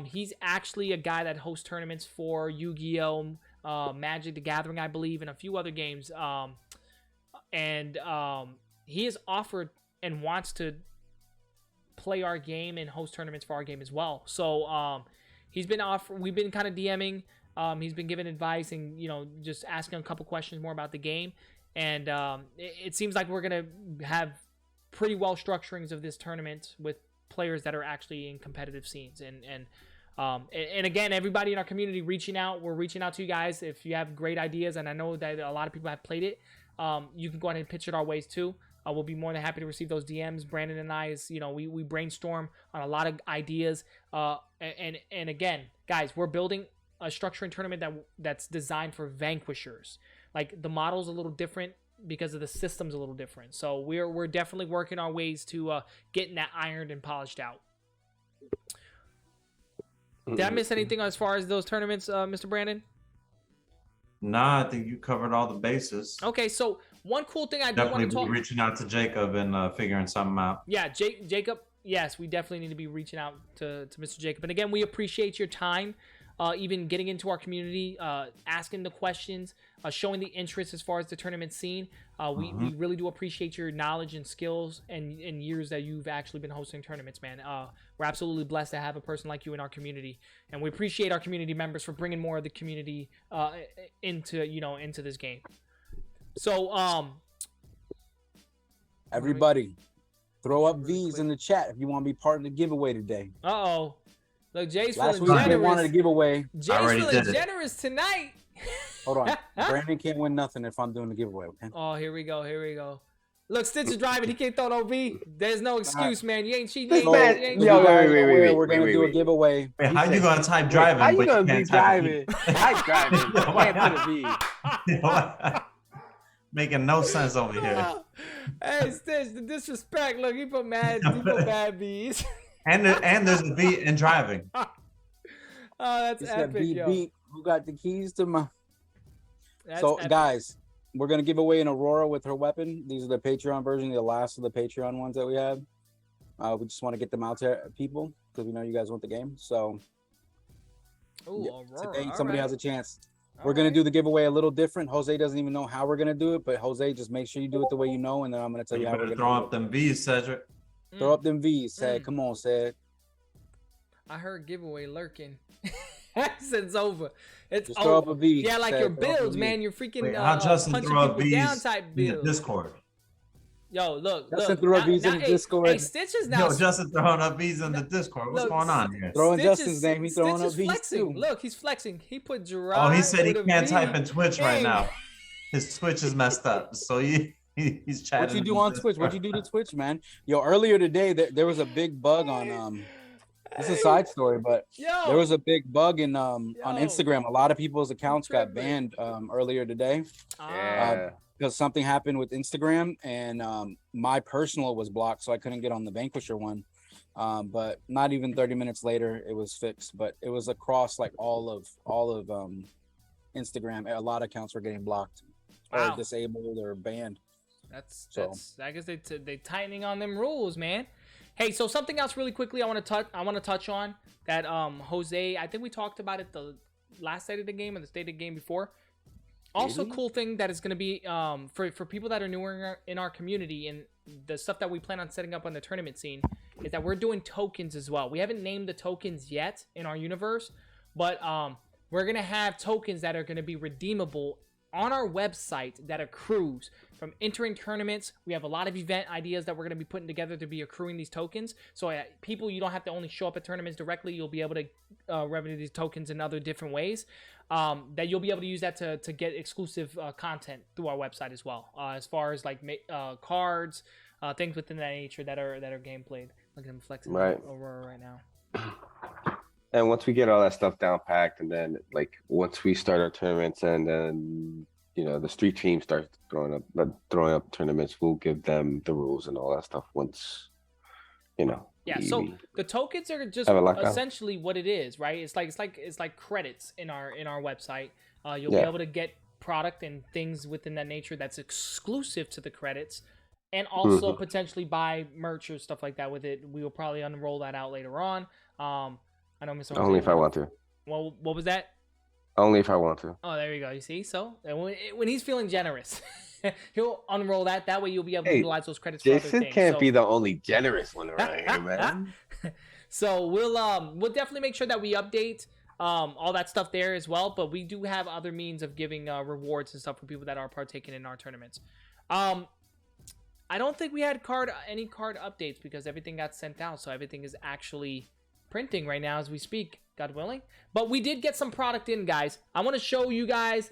C: He's actually a guy that hosts tournaments for Yu-Gi-Oh, Magic the Gathering, I believe, and a few other games. And he has offered and wants to play our game and host tournaments for our game as well. So we've been kind of DMing. He's been giving advice and just asking a couple questions more about the game. And it seems like we're gonna have pretty well structurings of this tournament with players that are actually in competitive scenes. And again, everybody in our community reaching out. We're reaching out to you guys if you have great ideas, and I know that a lot of people have played it. You can go ahead and pitch it our ways too. We'll be more than happy to receive those DMs. Brandon and I, we brainstorm on a lot of ideas. And again, guys, we're building a structuring tournament that's designed for Vanquishers. Like, the model's a little different because of the system's a little different. So we're definitely working our ways to getting that ironed and polished out. Did I miss anything as far as those tournaments, Mr. Brandon?
E: Nah, I think you covered all the bases.
C: Okay, so one cool thing I do want to talk...
E: Definitely reaching out to Jacob and figuring something out.
C: Yeah, Jacob, yes, we definitely need to be reaching out to Mr. Jacob. And again, we appreciate your time, even getting into our community, asking the questions, showing the interest as far as the tournament scene. We really do appreciate your knowledge and skills and years that you've actually been hosting tournaments, man. We're absolutely blessed to have a person like you in our community, and we appreciate our community members for bringing more of the community into this game. So
D: everybody, Throw up V's in the chat if you want to be part of the giveaway today.
C: Uh-oh. Look, Jay's
D: Last
C: feeling
D: week they wanted a
C: generous.
D: giveaway.
C: Jay's
E: already
C: feeling
E: did it.
C: generous tonight.
D: Hold on. Brandon can't win nothing if I'm doing the giveaway, okay?
C: Oh, here we go. Here we go. Look, Stitch is driving. He can't throw no V. There's no excuse, man. You ain't cheating.
F: This
C: You
F: man-
C: ain't
F: Yo, wait,
D: We're going to do a giveaway.
E: Wait, how you gonna type driving?
F: How you
E: but
F: gonna be
E: can't type
F: driving? I driving. I can't put a V.
E: You know what? Making no sense over here.
C: Hey, Stitch, the disrespect. Look, he put bad V's.
E: And there's a V in driving.
C: Oh, that's
D: He said,
C: epic,
D: beep,
C: yo.
D: beep. Who got the keys to my...
C: That's
D: So,
C: epic.
D: guys, we're going to give away an Aurora with her weapon. These are the Patreon version, the last of the Patreon ones that we have. We just want to get them out to people because we know you guys want the game. So,
C: Ooh,
D: yeah,
C: Aurora.
D: today
C: All
D: somebody
C: right.
D: has a chance.
C: All
D: We're going
C: right.
D: to do the giveaway a little different. Jose doesn't even know how we're going to do it, but Jose, just make sure you do it the way you know, and then I'm going to tell
E: You
D: you how we're
E: better
D: going to
E: throw
D: do
E: up them V's, Cedric.
D: it. Throw up them V's, Sad.
C: Mm.
D: Come on, Sad.
C: I heard giveaway lurking. It's over. It's
D: Just throw up
C: over.
D: a V.
C: Yeah, like
D: Sad.
C: your
D: Throw up a
C: builds,
D: V.
C: man. You're freaking
E: Wait, how Justin
C: punching
E: throw up
C: people down
E: V's
C: type
E: in the
C: builds.
E: Discord?
C: Yo, look.
D: Justin
C: look.
D: threw up
C: Now-
D: V's in
C: now-
D: the
C: hey,
D: Discord.
C: Hey, Stitch is now.
E: Yo, Justin throwing up V's in the Discord. What's
C: look,
E: going on here?
D: Throwing
C: Stitch
D: Justin's
C: is-
D: name, he's throwing
C: Stitch
D: up
C: is
D: V's
C: flexing.
D: too.
C: Look, he's flexing. He put Gerard.
E: Oh, he said he
C: with a
E: can't
C: V.
E: type in Twitch right
C: Hey.
E: now. His Twitch is messed up, so he's chatting.
D: What you do
E: in
D: on
E: the
D: Twitch? What you
E: Discord.
D: do to Twitch, man? Yo, earlier today there was a big bug on This is a side story, but
C: Yo,
D: there was a big bug in on
C: Yo.
D: Instagram. A lot of people's accounts got
C: tripping.
D: banned earlier today
F: Yeah.
D: because something happened with Instagram, and my personal was blocked, so I couldn't get on the Vanquisher one. But not even 30 minutes later, it was fixed. But it was across like all of Instagram. A lot of accounts were getting blocked
C: Wow.
D: or disabled or banned.
C: That's
D: So-
C: I guess they tightening on them rules, man. Hey, so something else really quickly I want to touch on that Jose, I think we talked about it the last state of the game or the state of the game before. Also,
D: Maybe?
C: cool thing that is going to be for people that are newer in our community and the stuff that we plan on setting up on the tournament scene is that we're doing tokens as well. We haven't named the tokens yet in our universe, but we're going to have tokens that are going to be redeemable on our website that accrues from entering tournaments. We have a lot of event ideas that we're going to be putting together to be accruing these tokens. So people, you don't have to only show up at tournaments directly. You'll be able to revenue these tokens in other different ways. That you'll be able to use that to get exclusive content through our website as well. As far as like cards, things within that nature that are game played. Look at him flexing
F: Right.
C: Aurora right now.
F: And once we get all that stuff down packed, and then like once we start our tournaments, and then the street team starts throwing up tournaments, we'll give them the rules and all that stuff once.
C: Yeah, so the tokens are just
F: have it locked down.
C: essentially what it is, right? It's like credits in our website. You'll be
F: Yeah.
C: able to get product and things within that nature that's exclusive to the credits, and also potentially buy merch or stuff like that with it. We will probably unroll that out later on. I know Mr.
F: Only if I want to.
C: Well, what was that?
F: Only if I want to.
C: Oh, there you go. You see, so when he's feeling generous, he'll unroll that. That way, you'll be able to
F: Hey,
C: utilize those credits for other
F: Jason
C: things.
F: can't
C: So-
F: be the only generous one around here, man.
C: So we'll definitely make sure that we update all that stuff there as well. But we do have other means of giving rewards and stuff for people that are partaking in our tournaments. I don't think we had any card updates because everything got sent out, so everything is actually printing right now as we speak, God willing. But we did get some product in, guys. I want to show you guys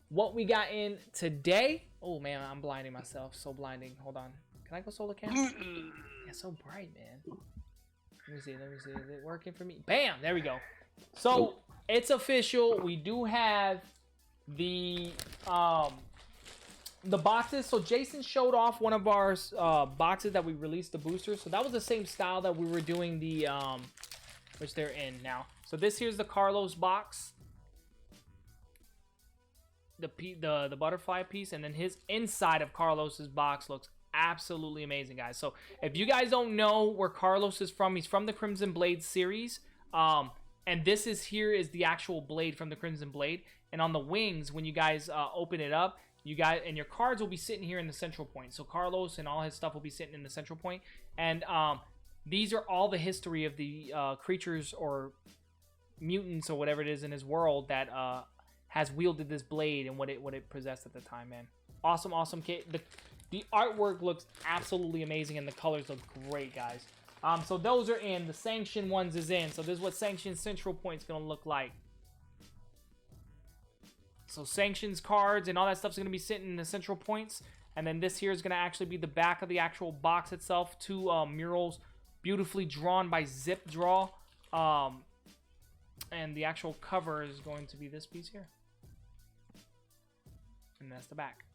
C: what we got in today. Oh man, I'm blinding myself. So blinding. Hold on. Can I go solar cam? Yeah, so bright, man. Let me see. Is it working for me? Bam! There we go. So it's official. We do have the boxes. So Jason showed off one of our boxes that we released, the boosters. So that was the same style that we were doing the which they're in now. So here's the Carlos box, the butterfly piece, and then his inside of Carlos's box looks absolutely amazing, guys. So if you guys don't know where Carlos is from, he's from the Crimson Blade series. And this is the actual blade from the Crimson Blade. And on the wings, when you guys open it up, and your cards will be sitting here in the central point. So Carlos and all his stuff will be sitting in the central point. And these are all the history of the creatures or mutants or whatever it is in his world that has wielded this blade and what it possessed at the time, man. Awesome kit. The artwork looks absolutely amazing, and the colors look great, guys. So those are in. The Sanction ones is in. So this is what Sanction Central Point's going to look like. So Sanctions cards and all that stuff's going to be sitting in the Central Points. And then this here is going to actually be the back of the actual box itself. 2 murals beautifully drawn by Zip Draw. And the actual cover is going to be this piece here. And that's the back.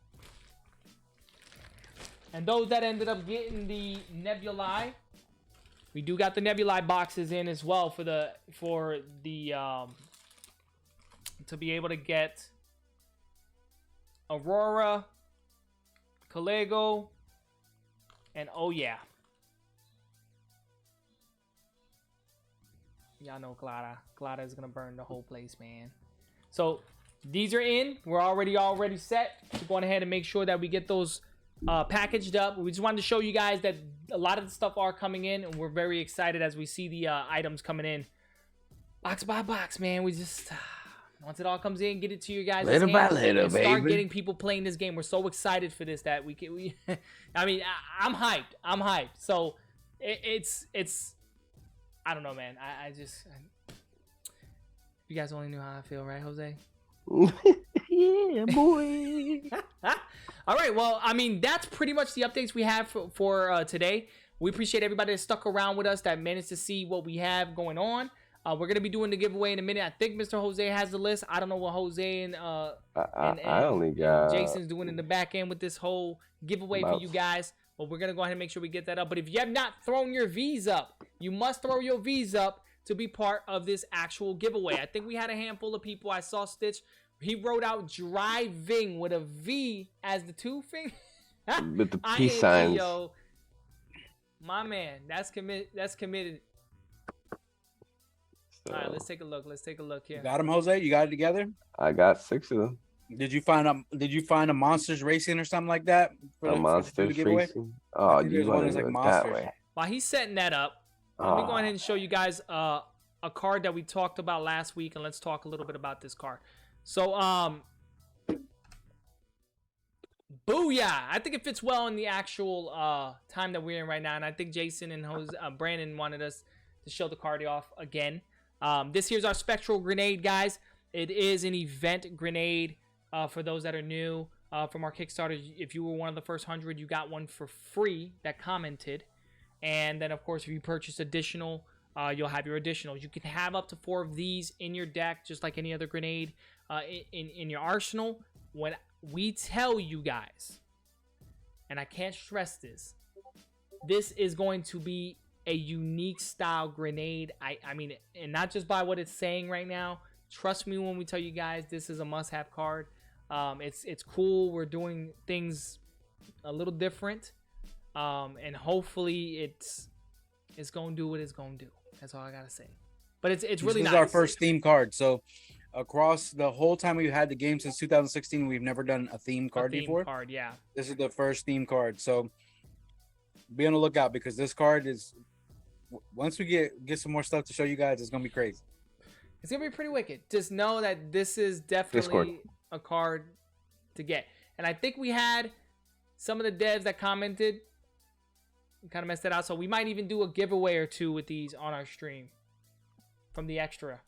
C: And those that ended up getting the Nebulae, we do got the Nebulae boxes in as well for the to be able to get Aurora, Kalego, and oh yeah. Y'all know Clara. Clara is gonna burn the whole place, man. So these are in. We're already set. So going ahead and make sure that we get those packaged up. We just wanted to show you guys that a lot of the stuff are coming in, and we're very excited as we see the items coming in. Box by box, man. We just once it all comes in, get it to you guys.
F: Little by little,
C: and start
F: baby.
C: getting people playing this game. We're so excited for this that we I mean, I'm hyped. I'm hyped. So it's I don't know, man. I just you guys only knew how I feel, right, Jose?
F: Yeah, boy.
C: All right, well, I mean, that's pretty much the updates we have for today. We appreciate everybody that stuck around with us, that managed to see what we have going on. We're going to be doing the giveaway in a minute. I think Mr. Jose has the list. I don't know what Jose and
F: I only got
C: Jason's doing in the back end with this whole giveaway for you guys. But we're going to go ahead and make sure we get that up. But if you have not thrown your V's up, you must throw your V's up to be part of this actual giveaway. I think we had a handful of people. I saw Stitch. He wrote out driving with a V as the 2 finger.
F: with the peace signs.
C: Yo, my man, that's committed.
F: So,
C: All right, let's take a look. Let's take a look here.
D: You got them, Jose? You got it together?
F: I got 6 of them.
D: Did you find a Monsters Racing or something like that?
F: A Monsters Racing. Oh, you
D: there's one
F: want
D: that's
F: to
D: like
F: do it that
D: Monsters.
F: way?
C: While he's setting that up, let me go ahead and show you guys a card that we talked about last week, and let's talk a little bit about this card. So, booyah! I think it fits well in the actual time that we're in right now, and I think Jason and Brandon wanted us to show the card off again. This here's our Spectral Grenade, guys. It is an event grenade for those that are new from our Kickstarter. If you were one of the first 100, you got one for free that commented. And then, of course, if you purchase additional, you'll have your additionals. You can have up to 4 of these in your deck, just like any other grenade in your arsenal. When we tell you guys, and I can't stress this, this is going to be a unique style grenade. I mean, and not just by what it's saying right now. Trust me when we tell you guys this is a must-have card. It's cool. We're doing things a little different. And hopefully it's going to do what it's going to do. That's all I got to say. But it's really nice.
D: This is our first theme card. So across the whole time we've had the game since 2016, we've never done a theme card before.
C: Card, yeah.
D: This is the first theme card. So be on the lookout because this card is, once we get some more stuff to show you guys, it's going to be crazy.
C: It's going to be pretty wicked. Just know that this is definitely a card to get. And I think we had some of the devs that commented kind of messed it out. So we might even do a giveaway or 2 with these on our stream from the extra.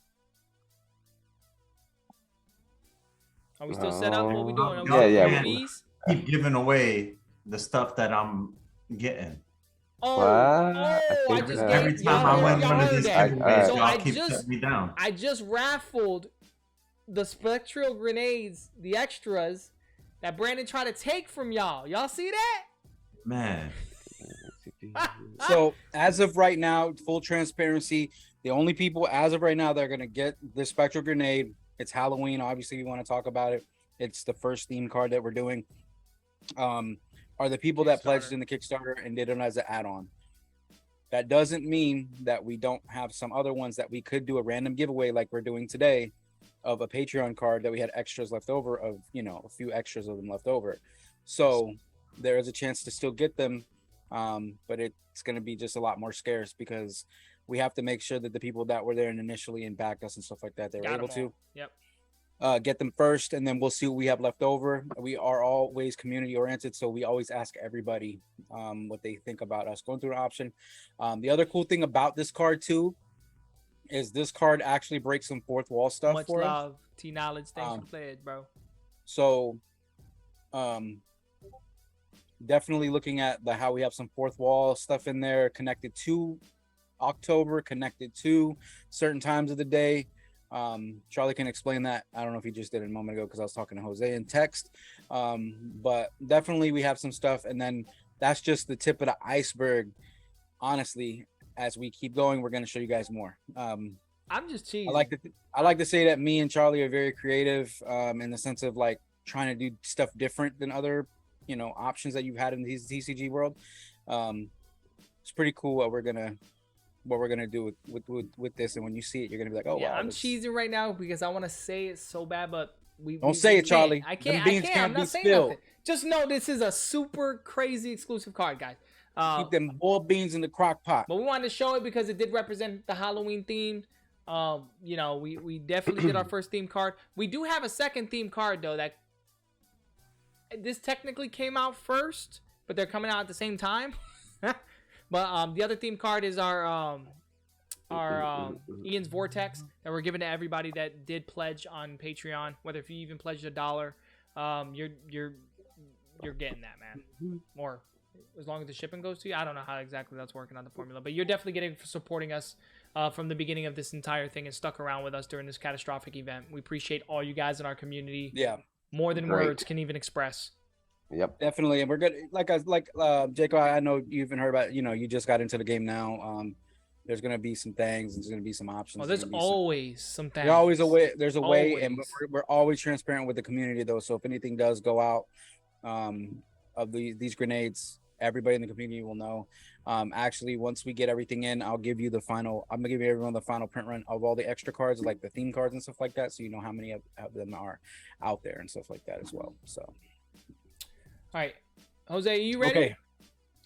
C: Are we still set up? What are we doing?
F: Yeah.
E: Keep giving away the stuff that I'm getting.
C: I just
E: every
C: gave,
E: time I went one of these giveaways,
C: so
E: y'all keep shutting me down.
C: I just raffled the Spectral Grenades, the extras that Brandon tried to take from y'all. Y'all see that?
E: Man.
D: So as of right now, full transparency, the only people as of right now that are going to get the Spectral Grenade, it's Halloween. Obviously, we want to talk about it. It's the first theme card that we're doing. Are the people that pledged in the Kickstarter and did it as an add-on. That doesn't mean that we don't have some other ones that we could do a random giveaway like we're doing today of a Patreon card that we had extras left over of, a few extras of them left over. So there is a chance to still get them, but it's going to be just a lot more scarce because we have to make sure that the people that were there initially and backed us and stuff like that, they were able to.
C: Yep.
D: get them first, and then we'll see what we have left over. We are always community oriented, so we always ask everybody what they think about us going through an option. The other cool thing about this card too is this card actually breaks some fourth wall stuff
C: Much
D: for us.
C: love, T Knowledge. Thanks for playing, bro.
D: So definitely looking at how we have some fourth wall stuff in there connected to October, connected to certain times of the day. Charlie can explain that. I don't know if he just did it a moment ago because I was talking to Jose in text. But definitely we have some stuff, and then that's just the tip of the iceberg. Honestly, as we keep going, we're going to show you guys more.
C: I'm just cheesing.
D: I like to say that me and Charlie are very creative in the sense of like trying to do stuff different than other, options that you've had in the TCG world. It's pretty cool what we're gonna do with this, and when you see it, you're gonna be like, oh
C: yeah,
D: wow.
C: I'm cheesing right now because I want to say it so bad, but
D: Don't say it, Charlie.
C: I can't. I'm not saying nothing. Just know this is a super crazy exclusive card, guys.
D: Keep them boiled beans in the crock pot.
C: But we wanted to show it because it did represent the Halloween theme. We definitely did our first theme card. We do have a second theme card though that this technically came out first, but they're coming out at the same time. But the other theme card is our Ian's Vortex that we're giving to everybody that did pledge on Patreon. Whether if you even pledged $1, you're getting that, man. Or as long as the shipping goes to you. I don't know how exactly that's working on the formula, but you're definitely getting for supporting us from the beginning of this entire thing and stuck around with us during this catastrophic event. We appreciate all you guys in our community.
D: Yeah,
C: more than words can even express.
F: Yep,
D: definitely, and we're good. Like Jacob, I know you even heard about. You just got into the game now. There's gonna be some things. There's gonna be some options.
C: Well, there's always some things.
D: There's always a way. There's a way, and we're always transparent with the community, though. So if anything does go out of these grenades, everybody in the community will know. Actually, once we get everything in, I'll give you the final. I'm gonna give everyone the final print run of all the extra cards, like the theme cards and stuff like that, so you know how many of them are out there and stuff like that as well. So.
C: All right, Jose, are you ready?
D: Okay.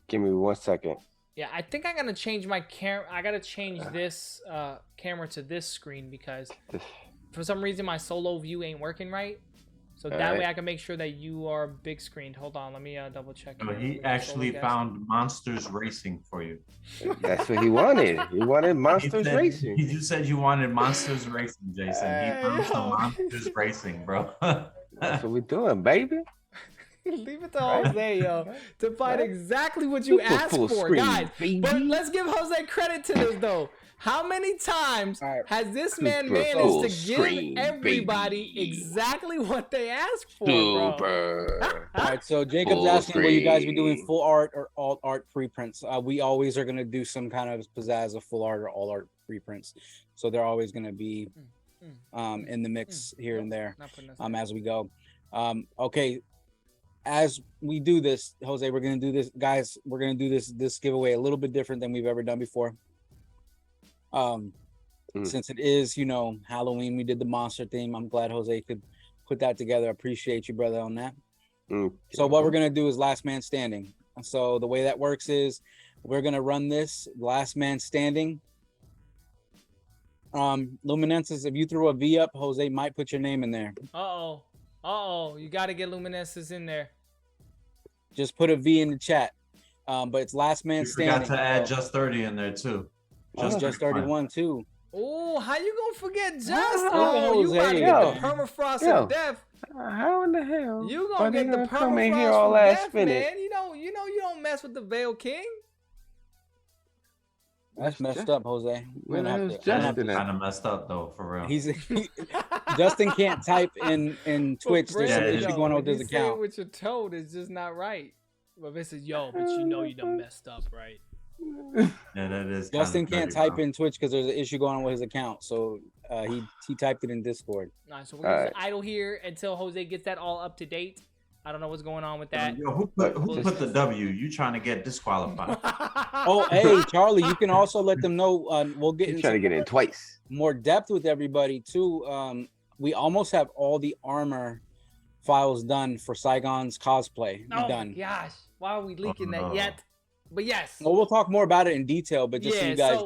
F: Give me 1 second.
C: Yeah, I think I'm gonna change my camera. I gotta change this camera to this screen because for some reason my solo view ain't working right. So that way I can make sure that you are big screened. Hold on, let me double check.
E: So he actually found Monsters Racing for you.
F: That's what he wanted. He wanted Monsters Racing.
E: He just said you wanted Monsters Racing, Jason. He found some Monsters Racing, bro.
F: That's what we're doing, baby.
C: Leave it to Jose, yo, to find exactly what you asked for, guys. But let's give Jose credit to this, though. How many times has this man managed to give everybody exactly what they asked for, bro?
D: All right, so Jacob's asking, will you guys be doing full art or alt art preprints? We always are going to do some kind of pizzazz of full art or all art preprints. So they're always going to be in the mix here and there as we go. Okay. As we do this, Jose, we're going to do this, guys. We're going to do this giveaway a little bit different than we've ever done before. Since it is, Halloween, we did the monster theme. I'm glad Jose could put that together. I appreciate you, brother, on that. So what we're going to do is last man standing. So the way that works is we're going to run this last man standing. Luminences, if you throw a V up, Jose might put your name in there.
C: Uh-oh, you got to get Luminescence in there.
D: Just put a V in the chat. But it's last man standing.
E: You forgot to add Just 30 in there, too.
D: Just 31, too.
C: Oh, how you going to forget Just? You got to get the permafrost of death.
F: How in the hell?
C: You going to get the permafrost of death, man. You don't mess with the Veil King.
D: That's messed up, Jose.
E: Kind of messed up though, for real.
D: Justin can't type in Twitch. There's some issue going on with his account.
C: What you're told is just not right. Well, this is but you done messed up, right?
E: Yeah, that is.
D: Justin can't type in Twitch because there's an issue going on with his account, so he typed it in Discord.
C: All right, so we're gonna idle here until Jose gets that all up to date. I don't know what's going on with that.
E: Yo, who put the W? You trying to get disqualified?
D: Oh, hey, Charlie, you can also let them know. We'll get
F: trying to get in twice.
D: More depth with everybody too. We almost have all the armor files done for Saigon's cosplay. Done.
C: Gosh, why are we leaking that yet? But yes.
D: Well, we'll talk more about it in detail. But just so you guys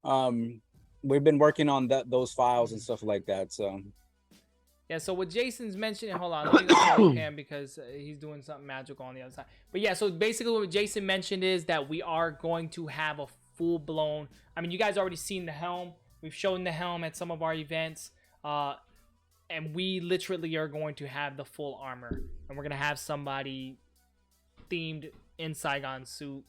D: know, we've been working on those files and stuff like that. So.
C: Yeah, so what Jason's mentioning, hold on, let me go to him because he's doing something magical on the other side. But yeah, so basically what Jason mentioned is that we are going to have a full-blown, I mean, you guys already seen the helm. We've shown the helm at some of our events. And we literally are going to have the full armor. And we're going to have somebody themed in Saigon suit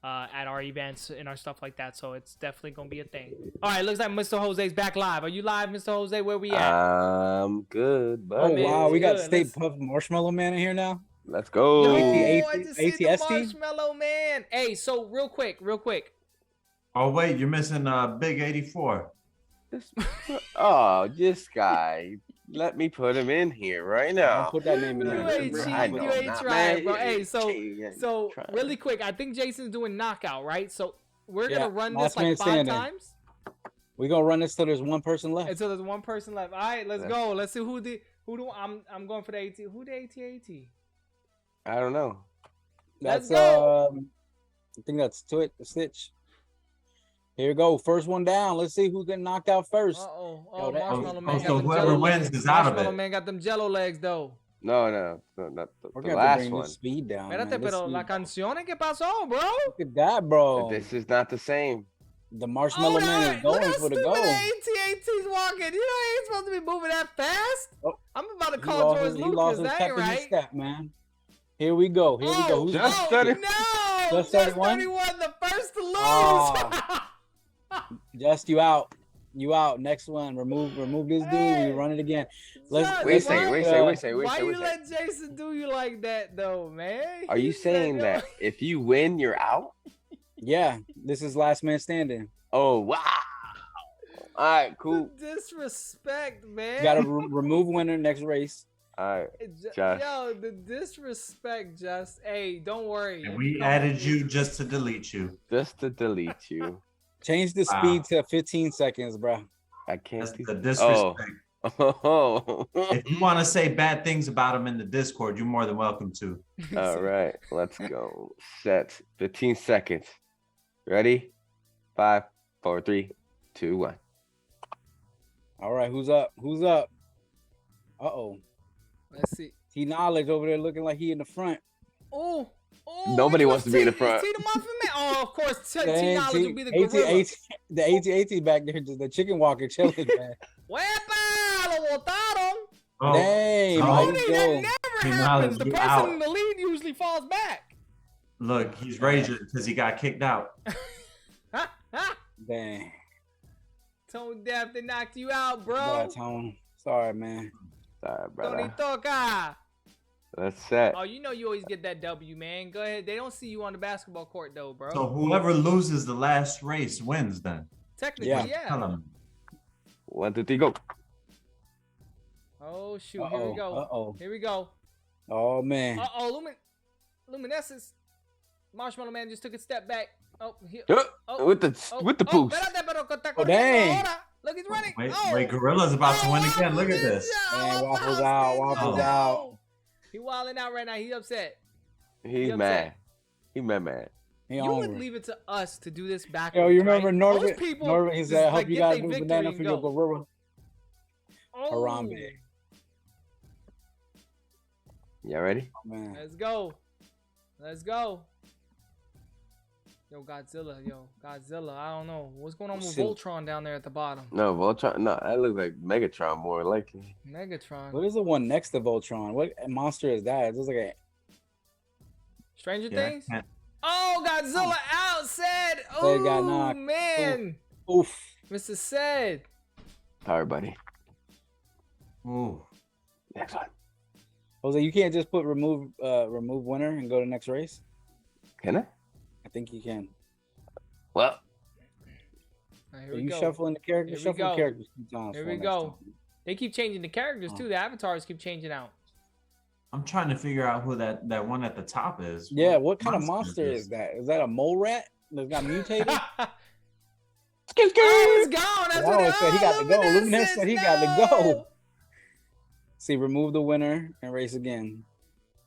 C: at our events and our stuff like that. So it's definitely going to be a thing. All right, looks like Mr. Jose's back live. Are you live, Mr. Jose? Where we at?
F: I'm good, but
D: Oh wow, we got
C: good.
D: State Puff Marshmallow Man in here now.
F: let's go.
C: Yo, I just see the
D: ATST?
C: Marshmallow Man. Hey, so real quick.
E: Oh wait, you're missing Big 84.
F: Oh, this guy. Let me put him in here right now.
D: I'll put that name in
C: You
D: there.
C: ain't cheating,
F: I know,
C: you ain't
F: not
C: trying,
F: mad.
C: bro. Hey, so
F: Trying.
C: really quick, I think Jason's doing knockout, right? So we're gonna run
D: last
C: this like
D: man
C: 5
D: standing.
C: times
D: We're gonna run this till there's one person left.
C: until there's one person left. All right, let's go. Let's see who I'm going for the AT. Who the AT?
F: I don't know.
C: Let's
D: That's
C: go.
D: I think that's Stitch. Here we go. First one down. Let's see who get knocked out first.
C: Oh,
D: Yo, that-
C: Marshmallow
E: Oh,
C: Man.
E: so
C: got them
E: whoever
C: jello
E: wins
C: legs.
E: is out of
C: Marshmallow
E: it.
C: Man got them jello legs though.
F: No, not
D: We're
F: the
D: gonna have to
F: last
D: bring
F: one.
D: this speed down.
C: Espérate,
D: Man. This
C: pero
D: speed-
C: la canción, ¿qué pasó, bro?
D: Look at that, bro.
F: This is not the same.
D: The Marshmallow Man is
C: Look
D: going
C: how
D: for the
C: stupid
D: goal.
C: AT-AT's walking. You know he ain't supposed to be moving that fast.
D: Oh.
C: I'm about to
D: He
C: call
D: lost
C: George
D: his- he
C: Lucas.
D: lost his
C: That
D: pep
C: ain't
D: in his
C: right.
D: step, man. Here we go. Here we go. Who's
F: Just
C: oh,
F: 30.
C: no!
D: Just
C: Just
D: 31?
C: 31, the first to lose.
D: Ah. Just you out. You out. Next one. Remove this dude.
C: Hey.
D: We run it again. Let's
C: Just,
F: Wait a
D: let's
F: second,
C: why-
F: wait a second, wait a second, wait a
C: Why
F: second,
C: you
F: wait a second.
C: let Jason do you like that, though, man?
F: Are you
C: He said,
F: saying
C: yo,
F: that if you win, you're out?
D: Yeah, this is last man standing.
F: Oh, wow. All right,
C: The
F: cool.
C: disrespect, man.
D: You gotta remove winner next race.
F: All right.
C: It
F: Josh.
C: Yo, the disrespect, just hey, don't worry.
E: And we added you just to delete you.
F: Just to delete you.
D: Change the
E: Wow.
D: speed to 15 seconds, bro.
F: I can't
E: That's
F: do
E: the
F: that.
E: disrespect.
F: Oh.
E: If you want to say bad things about him in the Discord, you're more than welcome to.
F: All right, let's go. Set 15 seconds. Ready? 5, 4, 3, 2, 1.
D: All right, who's up? Who's up? Uh-oh.
C: Let's see.
D: T Knowledge over there looking like he in the front.
C: Oh,
F: Nobody wants to be in the front.
C: T the Muffin Man. Oh, of course. T
D: Dang,
C: Knowledge will be the
D: AT
C: gorilla.
D: the AT back there, just the chicken walker chilling, man.
C: Wepa, lo botaron.
E: Oh,
D: Dang,
E: oh.
D: mighty
C: That
D: go.
C: never
E: T
C: happens.
E: Knowledge,
C: The
E: you
C: person
E: out.
C: in the lead usually falls back.
E: look, he's raging because he got kicked out.
C: Ha, ha.
D: Dang.
C: Tone Deaf, they knocked you out, bro.
D: Bad Tone. Sorry, man.
F: Sorry,
C: Tony
F: brother.
C: Toca.
F: Let's set.
C: Oh, you know you always get that W, man. Go ahead. They don't see you on the basketball court, though, bro.
E: So whoever loses the last race wins then.
C: Technically,
D: Yeah.
E: Tell
C: yeah.
E: him.
F: 1, 2, 3, go.
C: Oh, shoot. Here we go.
D: Uh-oh.
C: Here we go.
D: Oh, man.
C: Uh-oh, Luminescence. Marshmallow Man just took a step back. Oh, here.
F: Huh,
C: Oh,
F: with the boost.
C: espérate, pero está
D: Oh,
C: corriendo
D: dang.
C: ahora. Look, he's running.
E: Wait,
C: Oh.
E: wait, Gorilla's about to win
C: Oh,
E: again. Look at this.
D: Man, Waffles
C: Waffles
D: out, Waffles
E: out.
C: He wilding out right now. He upset.
F: He's
C: upset.
F: mad. He mad.
D: He
C: You
D: hungry.
C: would leave it to us to do this backwards.
D: Yo, you remember
C: right?
D: Norbert?
C: Most people
D: Norbert, he
C: just,
D: said, I hope
C: like,
D: you
C: get
D: guys
C: their
D: move
C: victory
D: banana
C: and
D: for your
C: go.
D: gorilla.
C: Oh,
D: Harambe.
F: Y'all ready?
D: Oh, man.
C: let's go. Let's go. Yo, Godzilla. I don't know. What's going on with
D: Shoot.
C: Voltron down there at the bottom?
F: No, Voltron. No, that looks like Megatron more likely.
C: Megatron.
D: What is the one next to Voltron? What monster is that? It's like a
C: Stranger
E: Yeah,
C: Things?
E: can't-
C: Oh, Godzilla out, said.
D: Said got
C: Oh,
D: knocked.
C: man.
D: oof.
C: Mr. Said.
F: Sorry, buddy.
E: Ooh.
F: Next one.
D: Jose, you can't just put remove winner and go to next race.
F: Can I?
D: I think you can.
F: Well,
C: All right, here
D: Are
C: we
D: you
C: go.
D: shuffling the characters?
C: Here we
D: Shuffle
C: go.
D: the characters 2 times.
C: Here
D: for
C: we
D: next
C: go.
D: time.
C: They keep changing the characters
D: Oh.
C: too. The avatars keep changing out.
E: I'm trying to figure out who that one at the top is.
D: Yeah, what kind of monster is that? Is that a mole rat that got mutated?
C: Oh, it's gone. That's what
D: Wow, said he got to go. Luminous
C: Luminescence,
D: said he got to go.
C: no.
D: See, remove the winner and race again.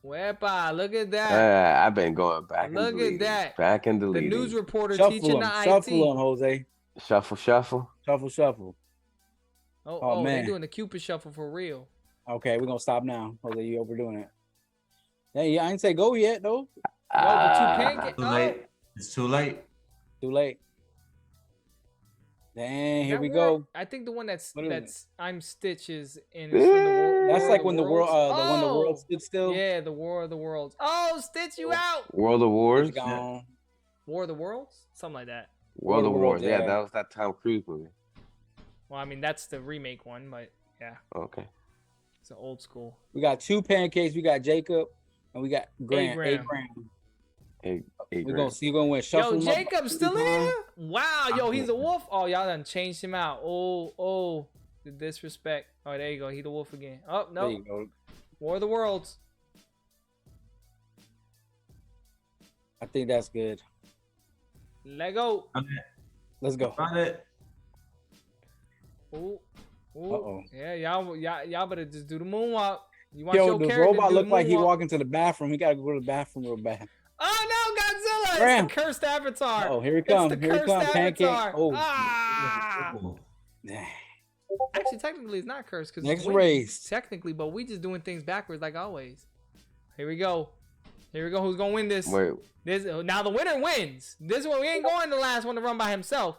C: Wepa, look at that.
F: I've been going back and
C: Look at
F: deleting.
C: that.
F: Back and
C: The
F: deleting.
C: news reporter
D: Shuffle
C: teaching
D: them.
C: the
D: Shuffle them,
C: IT.
D: Jose.
F: Shuffle, shuffle.
D: Shuffle, shuffle.
C: Oh,
D: Oh,
C: they're
D: man.
C: doing the Cupid shuffle for real.
D: Okay, we're gonna stop now. Jose, you overdoing it. Hey, I ain't say go yet though.
C: Yo, but two pancakes.
E: Too late. It's too late.
D: Too late. Dang, here
C: That
D: we
C: world-
D: go.
C: I think the one that's
D: What is
C: I'm Stitches in. It's from the
D: That's
C: War
D: like
C: of
D: when the world,
C: Worlds.
D: when the
C: Oh!
D: world stood still.
C: Yeah, the War of the Worlds. Oh, Stitch, you out.
F: World of Wars.
D: It's gone.
C: War of the Worlds, something like that.
F: World of Wars. Yeah,
D: yeah.
F: that was that Tom Cruise movie.
C: Well, I mean that's the remake one, but yeah,
F: Okay.
C: it's an old school.
D: We got 2 pancakes. We got Jacob, and we got Grant.
C: Graham.
F: Eight
D: We're
F: grand.
D: gonna see. We're gonna win.
C: Yo,
D: Shuffle him up.
C: Jacob's still in here? Wow, yo, he's a wolf. Oh, y'all done changed him out. Oh, the disrespect. Oh, there you go. He the wolf again. Oh,
D: There
C: no.
D: you go.
C: War of the Worlds.
D: I think that's good.
C: Let go.
D: Let's go.
E: Run it.
C: Ooh.
D: Uh-oh.
C: Yeah, y'all better just do the moonwalk. You want
D: Yo,
C: your
D: the
C: character
D: robot
C: to do
D: looked
C: the
D: like he
C: moonwalk.
D: walking to the bathroom. He gotta go to the bathroom real bad.
C: Oh no, Godzilla!
D: Graham.
C: It's the cursed avatar.
D: Oh, here he
C: It's
D: comes.
C: the
D: Here he
C: cursed
D: comes. Pancake.
C: avatar.
D: Oh.
C: Ah!
D: Dang.
C: Actually, technically, it's not cursed because
D: Next race.
C: Technically, but we just doing things backwards like always. Here we go. Who's gonna win this?
F: Wait,
C: Now the winner wins. This one we ain't going the last one to run by himself.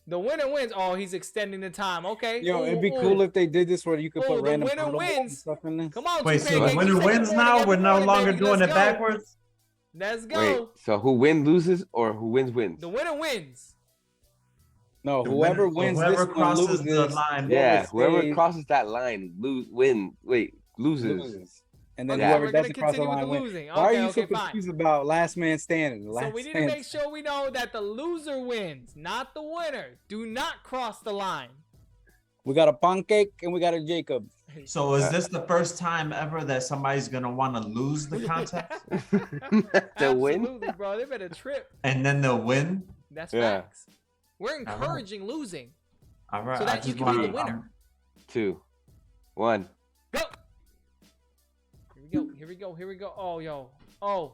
C: The winner wins. Oh, he's extending the time. Okay.
D: Yo, it'd be
C: Ooh,
D: cool
C: ooh.
D: if they did this where you could
C: Oh,
D: put
C: the
D: random
C: winner
D: photos and
C: wins.
D: stuff in this.
C: Come on.
E: Wait,
C: two
E: so the
C: pancakes.
E: winner
C: You take
E: wins
C: the
E: now?
C: morning,
E: We're no
C: every morning,
E: longer
C: baby.
E: doing it
C: Let's go.
E: backwards?
C: Let's go.
F: wait. So who wins loses or who wins wins?
C: The winner wins.
D: No,
E: The
D: whoever
E: winner-
D: wins
E: whoever
D: this one
E: crosses
D: loses.
E: the line.
F: Yeah, whoever
D: stays
F: crosses that line loses.
D: loses. And then
F: Yeah.
D: whoever
C: We're gonna
D: doesn't cross the
C: continue with
D: line
C: the
D: wins.
C: losing.
D: Why are
C: Okay,
D: you so
C: okay, fine.
D: confused about last man standing?
C: So
D: Last
C: we need to
D: man
C: make sure we know that the loser wins, not the winner. Do not cross the line.
D: We got a pancake and we got a Jacob.
E: So is this the first time ever that somebody's gonna want to lose the contest
F: To win?
C: Absolutely, bro. They better trip.
E: and then they'll win?
C: That's
F: Yeah.
C: facts. We're encouraging losing
E: All right.
C: so that you can be the winner.
F: 2, 1.
C: Go. Here we go. Oh, yo. Oh.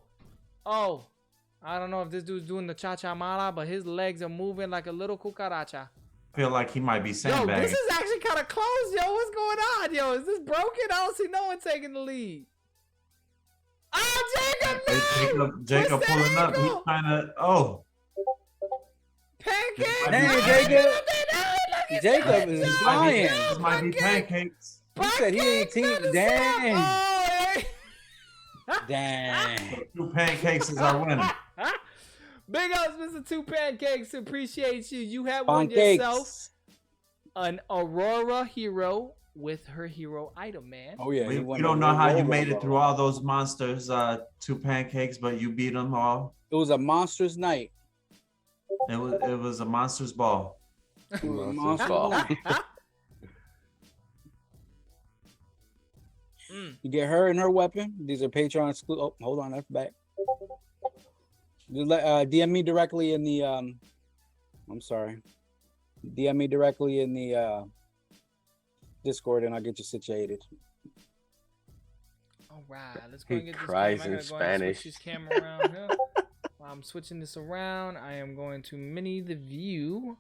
C: I don't know if this dude's doing the cha-cha mala, but his legs are moving like a little cucaracha.
E: I feel like he might be
C: Yo,
E: sandbagging.
C: this is actually kind of close, yo. What's going on, yo? Is this broken? I don't see no one taking the lead. Oh, Jacob, no!
E: Jacob
C: What's that
E: pulling up. He's
C: angle?
E: trying to. Oh,
C: Pancake!
E: Hey,
C: No,
D: Jacob.
C: look at
D: Jacob
C: that.
D: is
C: No,
D: flying.
E: this might be pancakes.
D: He said he ain't team.
C: Pancakes
D: Dang.
C: on the side.
D: Dang.
E: 2 pancakes is our winner.
C: Oh, big ups, Mr. Two Pancakes. Appreciate you. You have won yourself
D: Pancakes.
C: an Aurora hero with her hero item, man.
D: Oh yeah.
E: We,
D: he won
E: we don't
D: the
E: know how you
D: Roll
E: made
D: Roll.
E: it through all those monsters. 2 pancakes, but you beat them all.
D: It was a monstrous night.
E: It was a monster's ball.
D: It was a
F: Monstrous
D: monstrous
F: ball.
D: night. You get her and her weapon. These are Patreon exclusive. Oh, hold on, that's back. Just DM me directly in the I'm sorry. DM me directly in the Discord and I'll get you situated.
C: All right, let's go
F: He
C: and get this
F: cries
C: game. I
F: in
C: gotta go ahead and
F: Spanish.
C: switch this camera around here. While I'm switching this around, I am going to mini the view.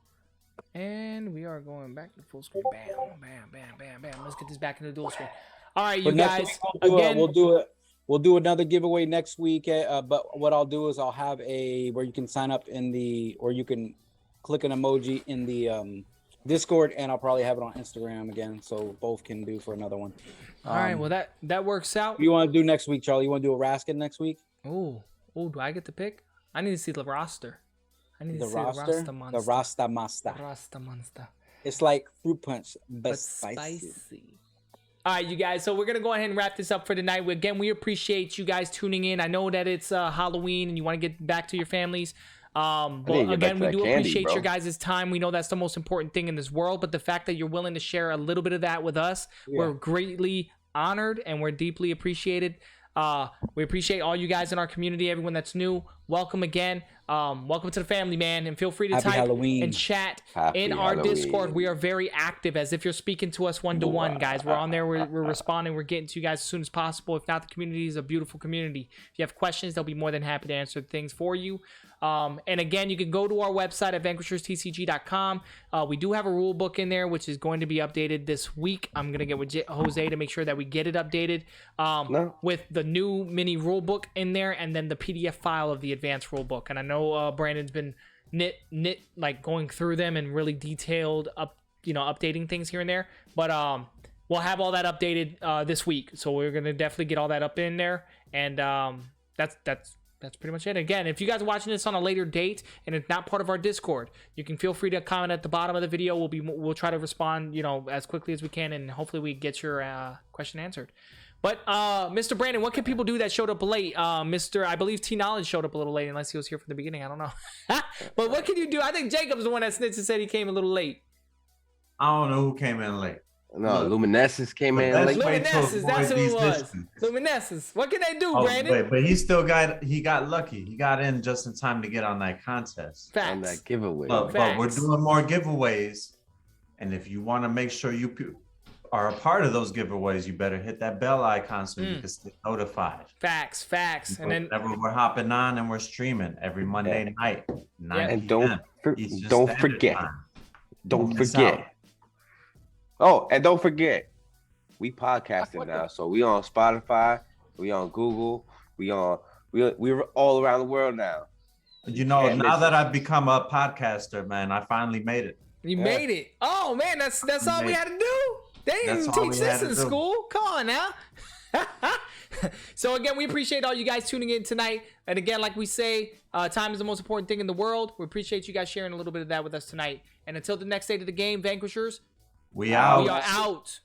C: And we are going back to full screen. Bam. Let's get this back into dual screen. All right, you
D: But next
C: guys.
D: week we'll
C: Again,
D: do it. We'll do another giveaway next week. But what I'll do is I'll have where you can sign up or you can click an emoji in the Discord, and I'll probably have it on Instagram again, so both can do for another one.
C: all right, well that works out.
D: What do you want to do next week, Charlie? You want to do a Raskin next week?
C: Oh, do I get to pick? I need to see the roster. I need
D: The
C: to see
D: roster,
C: the
D: the Rasta Master.
C: Rasta monster.
D: It's like fruit punch, but,
C: But
D: spicy.
C: spicy. All right, you guys. So we're gonna go ahead and wrap this up for tonight. We appreciate you guys tuning in. I know that it's Halloween and you want to get back to your families.
F: need
C: But
F: to get back
C: again,
F: to
C: we
F: that
C: do
F: candy,
C: appreciate
F: bro.
C: your guys' time. We know that's the most important thing in this world. But the fact that you're willing to share a little bit of that with us, we're greatly honored and we're deeply appreciated. We appreciate all you guys in our community, everyone that's new. Welcome again. welcome to the family, man. And feel free to
D: Happy
C: type
D: Halloween.
C: and chat
F: Happy
C: in our
F: Halloween.
C: Discord. We are very active, as if you're speaking to us one-to-one, guys. We're on there. We're responding. We're getting to you guys as soon as possible. If not, the community is a beautiful community. If you have questions, they'll be more than happy to answer things for you. And again, you can go to our website at vanquisherstcg.com. We do have a rule book in there, which is going to be updated this week. I'm going to get with Jose to make sure that we get it updated with the new mini rule book in there, and then the PDF file of the advanced rule book. And I know Brandon's been like going through them and really detailed updating things here and there. But we'll have all that updated this week. So we're going to definitely get all that up in there. And that's pretty much it. Again, if you guys are watching this on a later date and it's not part of our Discord, you can feel free to comment at the bottom of the video. We'll try to respond, as quickly as we can, and hopefully we get your question answered. But Mr. Brandon, what can people do that showed up late? I believe T Knowledge showed up a little late, unless he was here from the beginning. I don't know. But what can you do? I think Jacob's the one that snitched and said he came a little late.
E: I don't know who came in late.
F: No, Luminescence came in late.
C: Luminescence, that's who it was. Luminescence. What can they do, Brandon?
E: But he got lucky. He got in just in time to get on that contest.
C: Facts.
F: On that giveaway.
E: But we're doing more giveaways. And if you want to make sure you are a part of those giveaways, you better hit that bell icon so you can stay notified.
C: Facts. And then
E: whenever we're hopping on and we're streaming every Monday night. 9
F: And
E: p.m.
F: don't forget. Oh, and don't forget, we podcasting now. So we on Spotify, we on Google, we're all around the world now.
E: Now that I've become a podcaster, man, I finally made it.
C: You made it. Oh man, that's all we had to do. They didn't even teach this in school. Come on now. So again, we appreciate all you guys tuning in tonight. And again, like we say, time is the most important thing in the world. We appreciate you guys sharing a little bit of that with us tonight. And until the next day of the game, Vanquishers,
E: we out.
C: We are out.